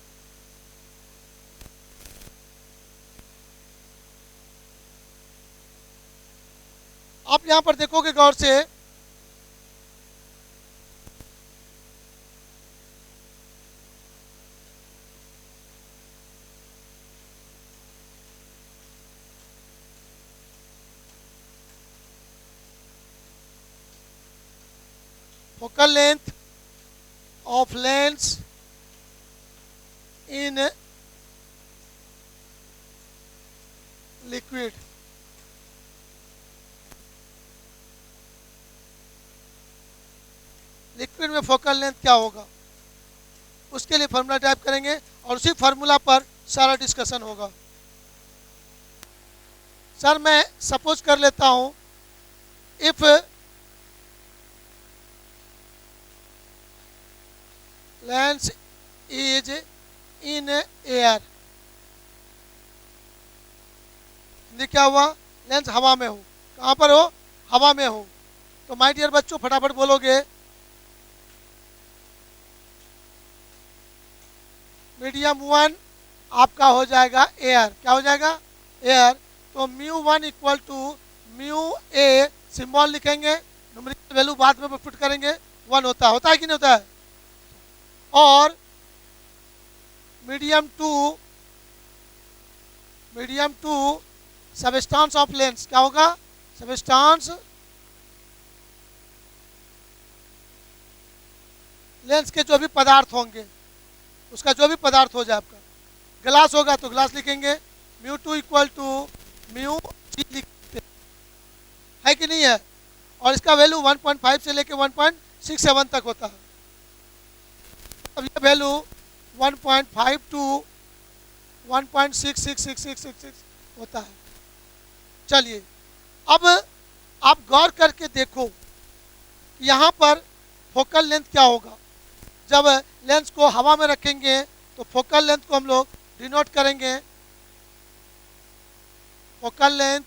A: आप यहां पर देखोगे गौर से, focal length of lens in liquid, liquid में फोकल लेंथ क्या होगा? उसके लिए फार्मूला टाइप करेंगे और उसी फार्मूला पर सारा डिस्कशन होगा। सर मैं सपोज कर लेता हूँ, if lens is in air, क्या हुआ, लेंस हवा में हो। कहाँ पर हो, हवा में हो। तो माय डियर बच्चों फटाफट बोलोगे, मीडियम वन आपका हो जाएगा एयर। क्या हो जाएगा, एयर। तो μ1 इक्वल टू μ a, सिंबल लिखेंगे, न्यूमेरिकल वैल्यू बाद में पुट करेंगे, 1 होता है कि नहीं होता है। और medium to substance of lens, क्या होगा, सबस्टांस लेंस के जो भी पदार्थ होंगे, उसका जो भी पदार्थ हो जाए, आपका ग्लास होगा तो ग्लास लिखेंगे, μ2 इक्वल टू μg लिखते है कि नहीं है। और इसका वैल्यू 1.5 से लेके 1.67 तक होता है। अब ये वैल्यू 1.5 टू 1.666666 होता है। चलिए अब आप गौर करके देखो कि यहाँ पर फोकल लेंथ क्या होगा। जब लेंस को हवा में रखेंगे तो फोकल लेंथ को हम लोग डिनोट करेंगे, फोकल लेंथ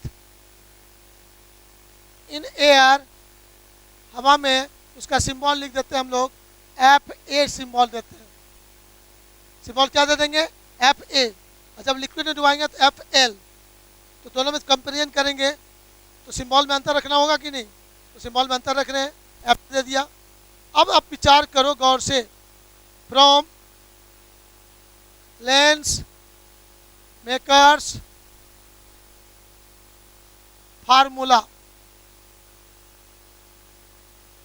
A: इन एयर, हवा में, उसका सिंबल लिख देते हैं हम लोग, Fa सिंबल देते हैं। सिंबल क्या दे देंगे, Fa। और जब लिक्विड में डुबाएंगे तो Fl। तो दोनों में कंपेरिजन करेंगे तो सिंबल में अंतर रखना होगा कि नहीं, तो सिंबल में अंतर रख रहे हैं, F दे दिया। अब आप विचार करो गौर से, फ्रॉम लेंस मेकर्स फार्मूला,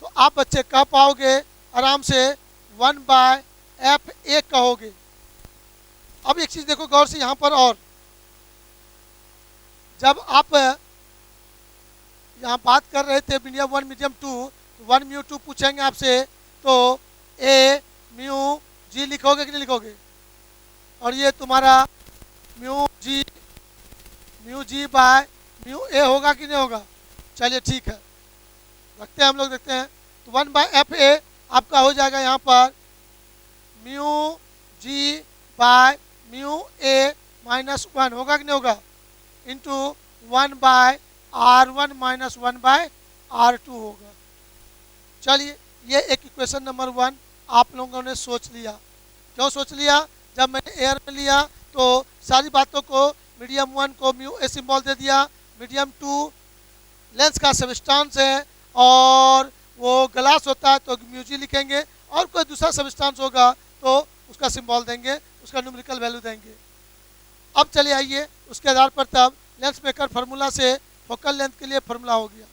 A: तो आप बच्चे कह पाओगे आराम से 1/Fa कहोगे। अब एक चीज देखो गौर से यहाँ पर, और जब आप यहाँ बात कर रहे थे मीडियम 1 मीडियम 2, 1 μ2 पूछेंगे आपसे तो A μg लिखोगे कि नहीं लिखोगे। और ये तुम्हारा μg बाय μa होगा कि नहीं होगा। चलिए ठीक है, रखते हैं हम लोग, देखते हैं। तो 1/Fa आपका हो जाएगा यहाँ पर μg बाय μa माइनस 1 होगा कि नहीं होगा, इंटू 1/r1 माइनस 1/r2 होगा। चलिए ये एक इक्वेशन नंबर 1 आप लोगों ने सोच लिया। क्यों सोच लिया, जब मैंने एयर में लिया तो सारी बातों को, मीडियम 1 को μa सिंबल दे दिया, मीडियम 2 लेंस का सबस्टांस है और वो ग्लास होता है तो μg लिखेंगे, और कोई दूसरा सबस्टांस होगा तो उसका सिंबल देंगे, उसका न्यूमेरिकल वैल्यू देंगे। अब चलिए आइए उसके आधार पर तब लेंस मेकर फार्मूला से फोकल लेंथ के लिए फार्मूला हो गया।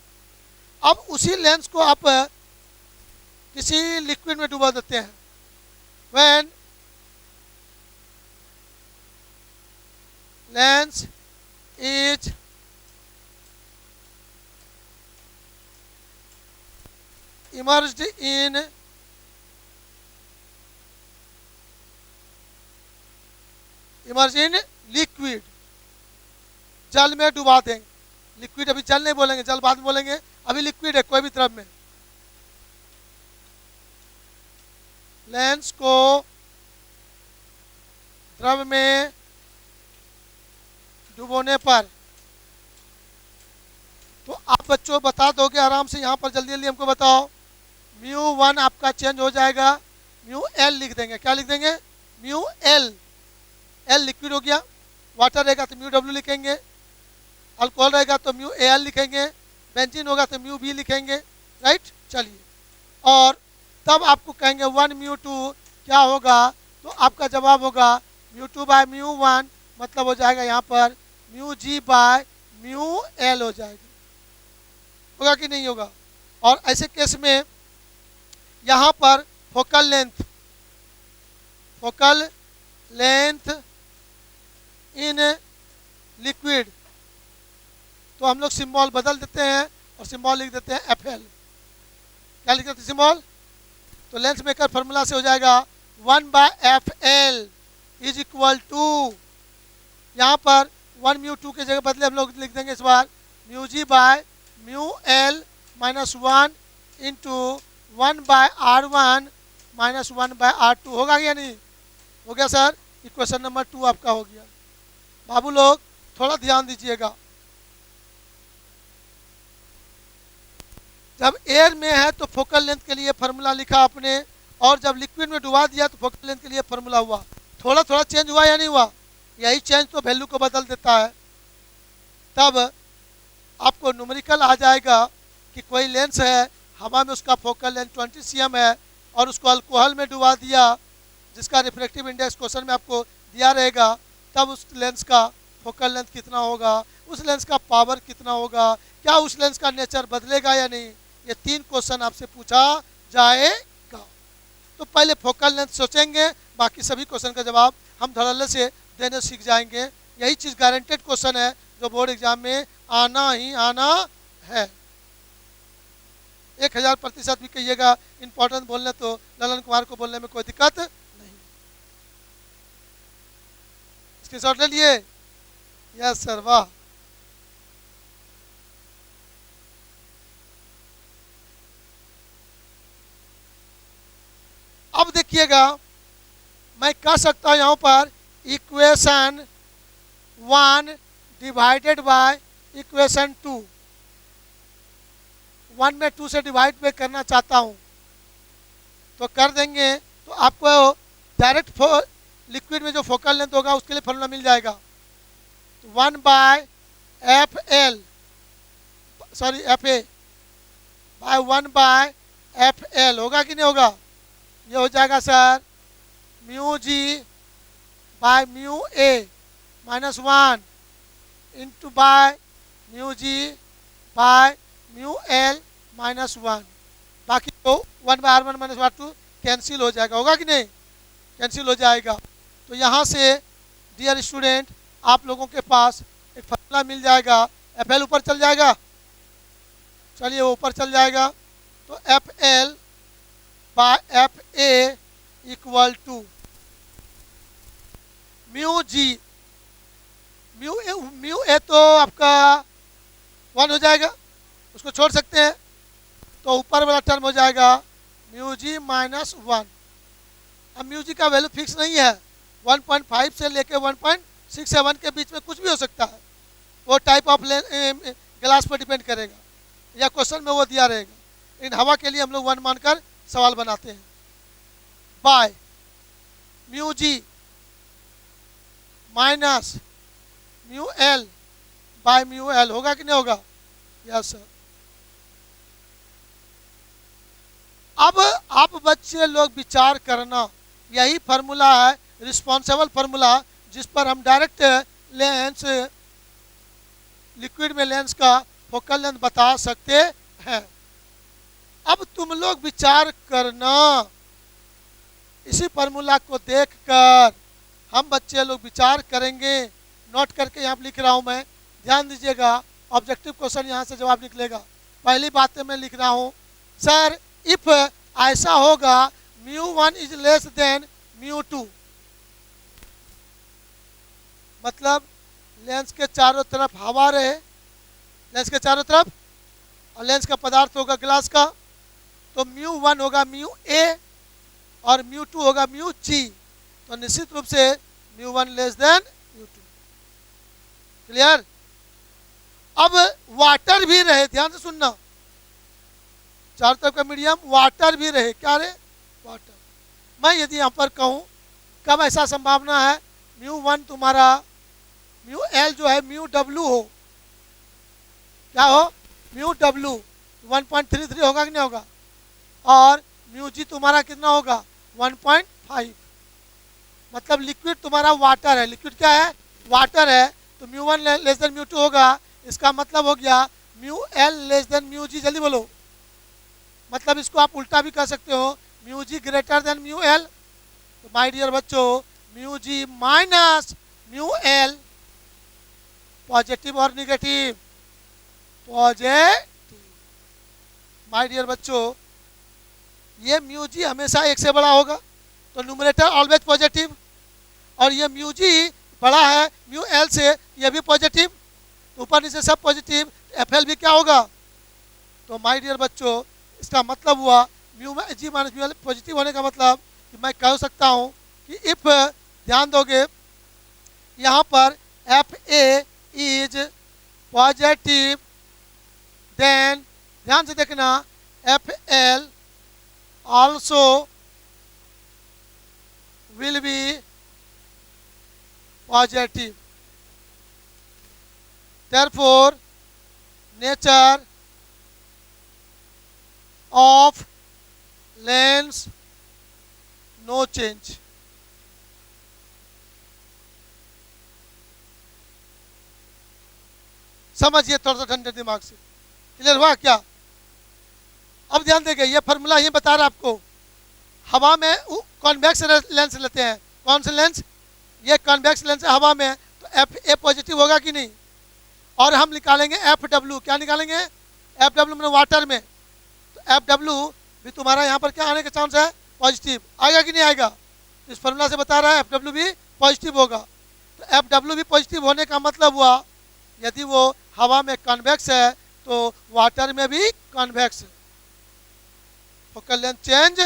A: अब उसी लेंस को आप किसी लिक्विड में डुबा देते हैं। When lens is immersed in liquid, जल में डुबा देंगे। लिक्विड अभी जल नहीं बोलेंगे, जल बाद में बोलेंगे, अभी लिक्विड है कोई भी द्रव में। लेंस को द्रव में डुबोने पर, तो आप बच्चों बता दोगे आराम से, यहाँ पर जल्दी जल्दी हमको बताओ। μ1 आपका चेंज हो जाएगा, μl लिख देंगे। क्या लिख देंगे, μl। L लिक्विड हो गया, वाटर रहेगा तो μw लिखेंगे, अल्कोहल रहेगा तो μal लिखेंगे, बेंजीन होगा तो μb लिखेंगे, राइट। चलिए, और तब आपको कहेंगे 1 μ2 क्या होगा, तो आपका जवाब होगा μ2 बाय μ1, मतलब हो जाएगा यहाँ पर μg बाय μl हो जाएगा। होगा कि नहीं होगा। और ऐसे केस में यहाँ पर फोकल लेंथ इन लिक्विड, तो हम लोग सिंबल बदल देते हैं और सिंबल लिख देते हैं Fl। क्या लिख देते हैं सिंबल, तो लेंस मेकर फार्मूला से हो जाएगा 1/FL इज इक्वल टू, यहाँ पर 1 म्यू 2 के जगह बदले हम लोग लिख देंगे इस बार mu G by mu L minus 1 into 1/R1 minus 1/R2। होगा या नहीं? हो गया सर। इक्वेशन नंबर 2 आपका हो गया। बाबू लोग थोड़ा ध्यान दीजिएगा, जब एयर में है तो फोकल लेंथ के लिए फार्मूला लिखा आपने, और जब लिक्विड में डुबा दिया तो फोकल लेंथ के लिए फार्मूला हुआ। थोड़ा थोड़ा चेंज हुआ या नहीं हुआ? यही चेंज तो वैल्यू को बदल देता है। तब आपको न्यूमेरिकल आ जाएगा कि कोई लेंस है, हवा में उसका फोकल लेंथ 20 cm है, और उसको अल्कोहल में डुबा दिया, जिसका रिफ्रैक्टिव इंडेक्स क्वेश्चन में आपको दिया रहेगा, तब उस लेंस का फोकल लेंथ कितना होगा, उस लेंस का पावर कितना होगा, क्या उस लेंस का नेचर बदलेगा या नहीं, ये 3 क्वेश्चन आपसे पूछा जाएगा। तो पहले फोकल लेंथ सोचेंगे, बाकी सभी क्वेश्चन का जवाब हम धड़ल्ले से देने सीख जाएंगे। यही चीज़ गारंटेड क्वेश्चन है जो बोर्ड एग्जाम में आना ही आना है। 1000% भी कहिएगा इंपॉर्टेंट बोलने तो ललन कुमार को बोलने में कोई दिक्कत नहीं। स्क्रीनशॉट ले लिए? यस सर, वाह। अब देखिएगा, मैं कह सकता हूं यहां पर इक्वेशन 1 डिवाइडेड बाय इक्वेशन 2। 1 में 2 से डिवाइड में करना चाहता हूं तो कर देंगे, तो आपको डायरेक्ट लिक्विड में जो फोकल लेंथ होगा उसके लिए फॉर्मूला मिल जाएगा। तो 1/FL, sorry FA bye 1/FL होगा कि नहीं होगा? ये हो जाएगा sir mu G by mu A minus 1 into by mu G by mu L minus 1। बाकी तो 1/R1 माइनस R2 कैंसिल हो जाएगा। होगा कि नहीं? कैंसिल हो जाएगा। तो यहाँ से डियर स्टूडेंट आप लोगों के पास एक फार्मूला मिल जाएगा। FL ऊपर चल जाएगा, चलिए वो ऊपर चल जाएगा। तो FL by FA equal to mu G, mu A तो आपका 1 हो जाएगा, उसको छोड़ सकते हैं, तो ऊपर वाला टर्म हो जाएगा म्यू जी माइनस 1। अब म्यू जी का वैल्यू फिक्स नहीं है, 1.5 से लेके 1.67 के बीच में कुछ भी हो सकता है। वो टाइप ऑफ ग्लास पर डिपेंड करेगा, या क्वेश्चन में वो दिया रहेगा। इन हवा के लिए हम लोग 1 मानकर सवाल बनाते हैं। By mu G minus mu L by mu L. होगा कि नहीं होगा? Yes sir. अब आप बच्चे लोग विचार करना, यही फार्मूला है रिस्पॉन्सिबल फार्मूला, जिस पर हम डायरेक्ट लेंस, लिक्विड में लेंस का फोकल लेंथ बता सकते हैं। अब तुम लोग विचार करना, इसी फार्मूला को देखकर हम बच्चे लोग विचार करेंगे। नोट करके यहाँ लिख रहा हूँ मैं, ध्यान दीजिएगा। ऑब्जेक्टिव क्वेश्चन यहाँ से जवाब निकलेगा। पहली बात मैं लिख रहा हूँ सर, इफ ऐसा होगा μ1 इज लेस देन μ2, मतलब लेंस के चारों तरफ हवा रहे, लेंस के चारों तरफ, और लेंस का पदार्थ होगा ग्लास का, तो μ1 होगा म्यू ए और μ2 होगा म्यू जी। तो निश्चित रूप से μ1 लेस देन μ2। क्लियर? अब वाटर भी रहे, ध्यान से सुनना, चारों तरफ का मीडियम वाटर भी रहे। क्या रहे? वाटर। मैं यदि यहाँ पर कहूँ कब ऐसा संभावना है μ1 तुम्हारा, म्यू एल जो है म्यू डब्ल्यू हो, क्या हो? म्यू डब्ल्यू 1.33 होगा कि नहीं होगा, और म्यू जी तुम्हारा कितना होगा? 1.5। मतलब लिक्विड तुम्हारा वाटर है, लिक्विड क्या है? वाटर है, तो μ1 लेस देन μ2 होगा। इसका मतलब हो गया mu L less than mu G. जल्दी बोलो। मतलब इसको आप उल्टा भी कह सकते हो, mu G greater than mu L. तो माय डियर बच्चों, mu G minus mu L, positive और निगेटिव? पॉजिटिव। माय डियर बच्चों, ये म्यू जी हमेशा 1 से बड़ा होगा, तो न्यूमरेटर ऑलवेज पॉजिटिव, और ये म्यू जी बड़ा है म्यू एल से, ये भी पॉजिटिव, तो ऊपर नीचे सब पॉजिटिव, एफ एल भी क्या होगा। तो माय डियर बच्चों, इसका मतलब हुआ mu G minus mu L positive होने का मतलब कि मैं कह सकता हूँ कि इफ, ध्यान दोगे यहाँ पर F A is positive, then ध्यान से देखना F L also will be positive. therefore nature of lens no change। समझिए थोड़ा सा ठंडे दिमाग से, क्लियर हुआ क्या। अब ध्यान देंगे, ये फार्मूला ये बता रहा आपको, हवा में कॉन्वेक्स लेंस लेते हैं, कौन से लेंस, ये कॉन्वेक्स लेंस है हवा में, तो एफ ए पॉजिटिव होगा कि नहीं, और हम निकालेंगे एफ डब्ल्यू, क्या निकालेंगे, एफ डब्ल्यू में वाटर में, तो एफ डब्ल्यू भी तुम्हारा यहाँ पर क्या आने का चांस है, पॉजिटिव आएगा कि नहीं आएगा। तो इस फार्मूला से बता रहा है एफ डब्ल्यू भी पॉजिटिव होगा। तो एफ डब्ल्यू भी पॉजिटिव होने का मतलब हुआ यदि वो हवा में कॉन्वेक्स है तो वाटर में भी कॉन्वेक्स है। Focal length change,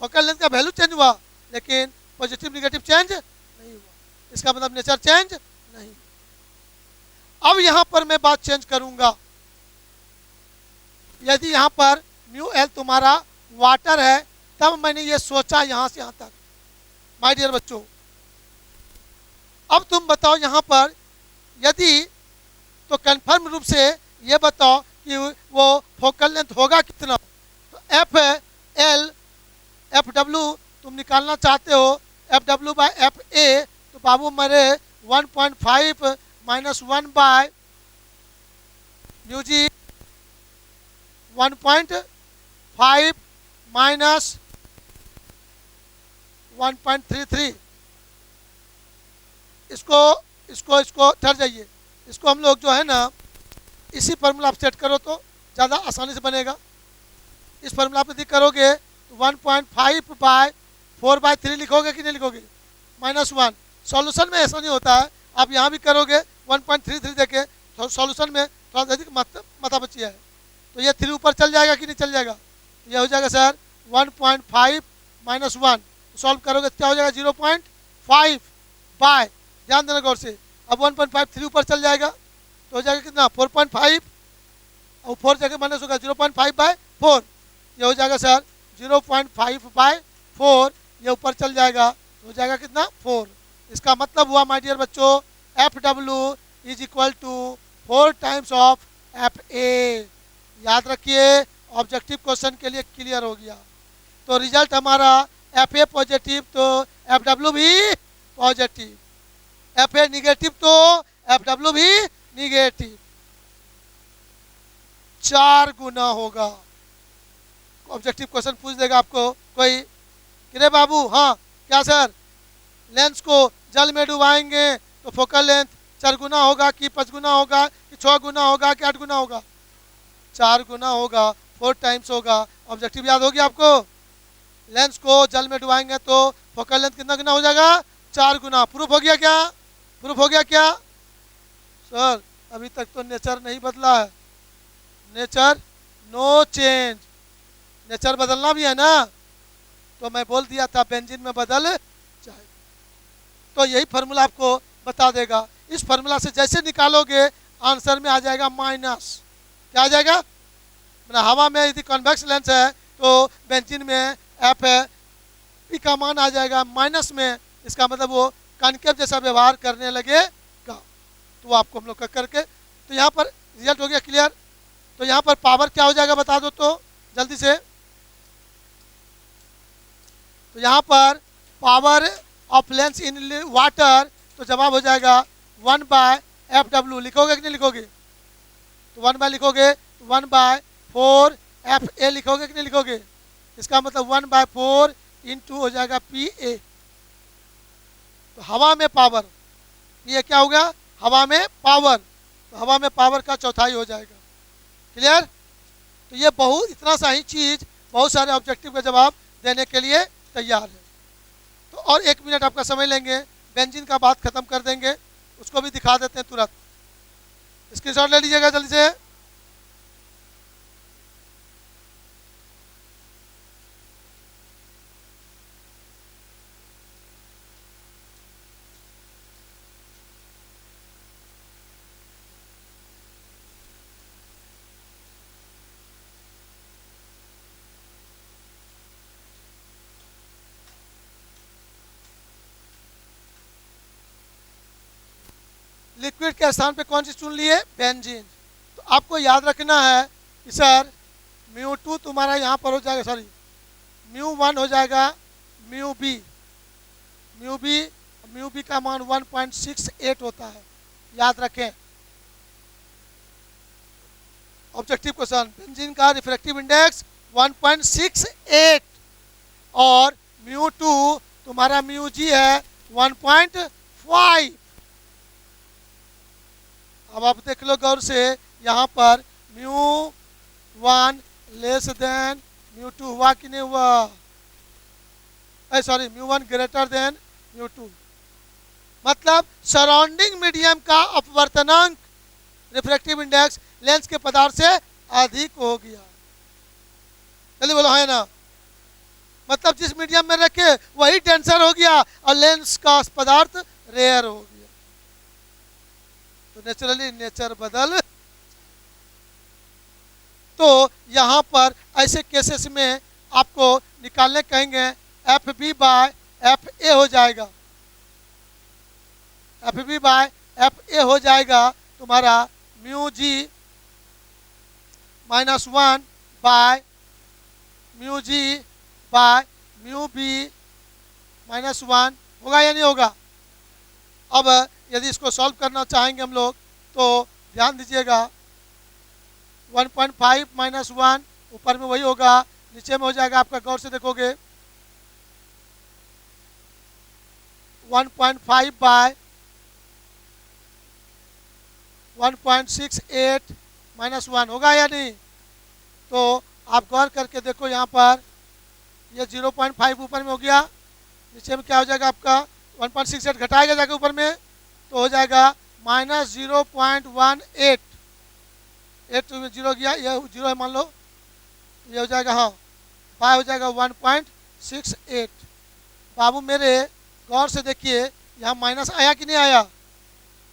A: focal length का वैल्यू चेंज हुआ लेकिन पॉजिटिव निगेटिव चेंज नहीं हुआ, इसका मतलब नेचर चेंज नहीं। अब यहां पर मैं बात चेंज करूंगा, यदि यहां पर म्यू एल तुम्हारा वाटर है तब मैंने ये सोचा यहां से यहां तक। माय डियर बच्चों, अब तुम बताओ यहां पर यदि, तो कंफर्म रूप से ये बताओ कि वो फोकल लेंथ होगा कितना। तो एफ एल एफ डब्ल्यू तुम निकालना चाहते हो, F W by F A, तो बाबू मेरे 1.5 minus 1 by mu G 1.5 minus 1.33। इसको इसको इसको ठहर जाइए, इसको हम लोग जो है ना इसी फार्मूला आप सेट करो तो ज़्यादा आसानी से बनेगा। इस फार्मूला पे करोगे तो 1.5 बाय 4/3 लिखोगे कि नहीं लिखोगे, -1। सॉल्यूशन में ऐसा नहीं होता है, आप यहाँ भी करोगे 1.33 देके, तो सॉल्यूशन में थोड़ा अधिक मात्रा बची है, तो ये 3 ऊपर चल जाएगा कि नहीं चल जाएगा, ये हो जाएगा सर 1.5 माइनस 1, सॉल्व करोगे क्या हो जाएगा 0.5 बाय, ध्यान देना गौर से, अब 1.5 3 ऊपर चल जाएगा तो हो जाएगा कितना 4.5, और 4 जगह माइनस होगा 0.5 बाय 4, ये हो जाएगा सर 0.5 बाय 4, ये ऊपर चल जाएगा तो हो जाएगा कितना 4। इसका मतलब हुआ माय डियर बच्चों F W is equal to 4 times of F A. याद रखिए ऑब्जेक्टिव क्वेश्चन के लिए क्लियर हो गया। तो रिजल्ट हमारा एफ ए पॉजिटिव तो एफ डब्ल्यू भी पॉजिटिव, एफ ए निगेटिव तो एफ डब्ल्यू भी निगेटिव, 4 गुना होगा। ऑब्जेक्टिव क्वेश्चन पूछ देगा आपको कोई कि रे बाबू, हाँ क्या सर, लेंस को जल में डुबाएंगे तो फोकल लेंथ 4 गुना होगा कि 5 गुना होगा कि 6 गुना होगा कि 8 गुना होगा, 4 गुना होगा, 4 टाइम्स होगा। ऑब्जेक्टिव याद होगी आपको, लेंस को जल में डुबाएंगे तो फोकल लेंथ कितना गुना हो जाएगा, 4 गुना। प्रूफ हो गया क्या, प्रूफ हो गया क्या सर, अभी तक तो नेचर नहीं बदला है, नेचर नो चेंज, नेचर बदलना भी है ना, तो मैं बोल दिया था बेंजीन में बदल जाएगा। तो यही फार्मूला आपको बता देगा, इस फार्मूला से जैसे निकालोगे आंसर में आ जाएगा माइनस, क्या आ जाएगा, मतलब हवा में यदि कॉन्वेक्स लेंस है तो बेंजीन में एफ पी का मान आ जाएगा माइनस में, इसका मतलब वो कॉन्केव जैसा व्यवहार करने लगेगा। तो वो आपको हम लोग करके, तो यहाँ पर रिजल्ट हो गया क्लियर। तो यहाँ पर पावर क्या हो जाएगा बता दो तो जल्दी से, तो यहाँ पर power of lens in water, तो जवाब हो जाएगा 1 बाय एफ डब्ल्यू, लिखोगे कि नहीं लिखोगे, तो 1 बाय लिखोगे, 1/4 एफ ए लिखोगे कि नहीं लिखोगे, इसका मतलब 1/4 इंटू हो जाएगा पी ए। तो हवा में पावर, ये क्या होगा, हवा में पावर, तो हवा में पावर का चौथाई हो जाएगा। क्लियर। तो ये बहुत इतना सा ही चीज़ बहुत सारे ऑब्जेक्टिव का जवाब देने के लिए तैयार है। तो और 1 मिनट आपका समय लेंगे, बेंजीन का बात खत्म कर देंगे, उसको भी दिखा देते हैं तुरंत। स्क्रीनशॉट ले लीजिएगा जल्दी से। लिक्विड के स्थान पे कौन सी चुन लिए? बेंजीन। तो आपको याद रखना है कि सर μ2 तुम्हारा यहाँ पर हो जाएगा, सॉरी μ1 हो जाएगा म्यू बी का मान 1.68 होता है, याद रखें। ऑब्जेक्टिव क्वेश्चन, बेंजीन का रिफ्रैक्टिव इंडेक्स 1.68 और μ2 तुम्हारा μg है 1.5। अब आप देख लो गौर से, यहाँ पर μ1 लेस देन μ2 हुआ कि नहीं हुआ? सॉरी μ1 ग्रेटर देन μ2, मतलब सराउंडिंग मीडियम का अपवर्तनांक रिफ्रैक्टिव इंडेक्स लेंस के पदार्थ से अधिक हो गया। जल्दी बोलो है ना? मतलब जिस मीडियम में रखे वही डेंसर हो गया और लेंस का पदार्थ रेयर हो गया। तो नेचुरली नेचर बदल। तो यहाँ पर ऐसे केसेस में आपको निकालने कहेंगे, F B by F A हो जाएगा, F B by F A हो जाएगा तुम्हारा mu G -1 by mu G by mu B -1 होगा या नहीं होगा? अब यदि इसको सॉल्व करना चाहेंगे हम लोग तो ध्यान दीजिएगा, 1.5 -1 ऊपर में वही होगा, नीचे में हो जाएगा आपका, गौर से देखोगे 1.5 बाय 1.68 -1 होगा या नहीं? तो आप गौर करके देखो, यहाँ पर ये 0.5 ऊपर में हो गया, नीचे में क्या हो जाएगा आपका 1.68 घटाएगा जाकर ऊपर में, तो हो जाएगा -0.18। 8 में 0 गया, ये 0 है मान लो, ये हो जाएगा, हाँ बाय हो जाएगा 1.68। बाबू मेरे गौर से देखिए, यहाँ माइनस आया कि नहीं आया?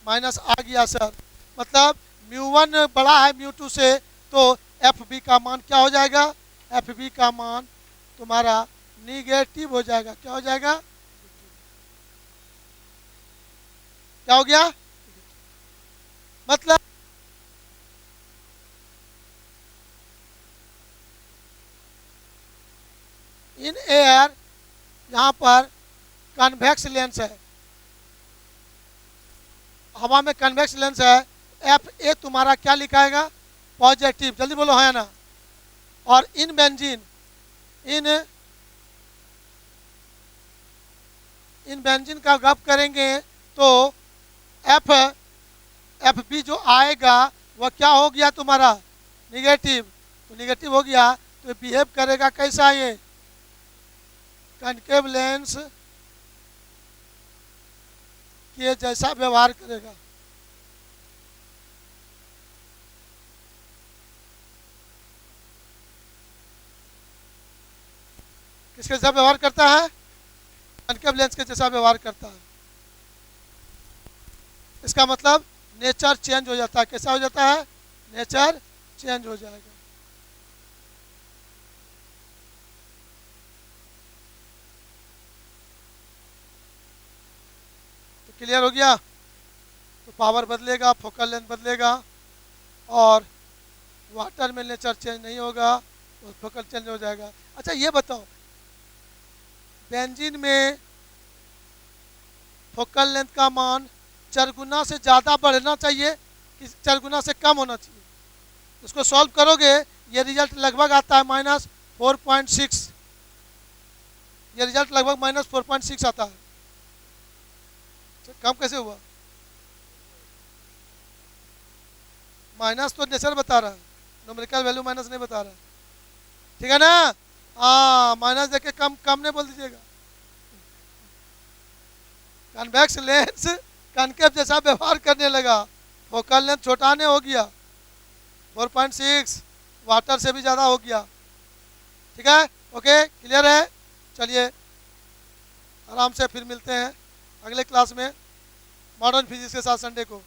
A: माइनस आ गया सर, मतलब μ1 बड़ा है μ2 से, तो एफ बी का मान क्या हो जाएगा? एफ बी का मान तुम्हारा निगेटिव हो जाएगा। क्या हो जाएगा? क्या हो गया? मतलब इन एयर यहाँ पर कन्वेक्स लेंस है, हवा में कन्वेक्स लेंस है, एफ ए तुम्हारा क्या लिखाएगा? पॉजिटिव। जल्दी बोलो है ना? और इन बेंजीन, इन बेंजीन का गप करेंगे तो एफ बी जो आएगा वह क्या हो गया तुम्हारा? निगेटिव। तो निगेटिव हो गया तो बिहेव करेगा कैसा? ये कनकेव लेंस के जैसा व्यवहार करेगा। किसके जैसा व्यवहार करता है? कनकेव लेंस के जैसा व्यवहार करता है। इसका मतलब नेचर चेंज हो जाता है। कैसा हो जाता है? नेचर चेंज हो जाएगा। तो क्लियर हो गया? तो पावर बदलेगा, फोकल लेंथ बदलेगा, और वाटर में नेचर चेंज नहीं होगा, तो फोकल चेंज हो जाएगा। अच्छा ये बताओ, बेंजीन में फोकल लेंथ का मान 4 गुना से ज़्यादा बढ़ना चाहिए कि 4 गुना से कम होना चाहिए? उसको सॉल्व करोगे ये रिजल्ट लगभग आता है -4.6। ये रिजल्ट लगभग -4.6 आता है। कम कैसे हुआ? माइनस तो नेचर बता रहा है, न्यूमेरिकल वैल्यू माइनस नहीं बता रहा है, ठीक है ना? हाँ माइनस देके कम कम नहीं बोल दीजिएगा। कन्वेक्स लेंस कनकेव जैसा व्यवहार करने लगा, फोकल लेंथ छोटाने हो गया, 4.6 वाटर से भी ज़्यादा हो गया। ठीक है, ओके, क्लियर है। चलिए आराम से फिर मिलते हैं अगले क्लास में मॉडर्न फिजिक्स के साथ संडे को।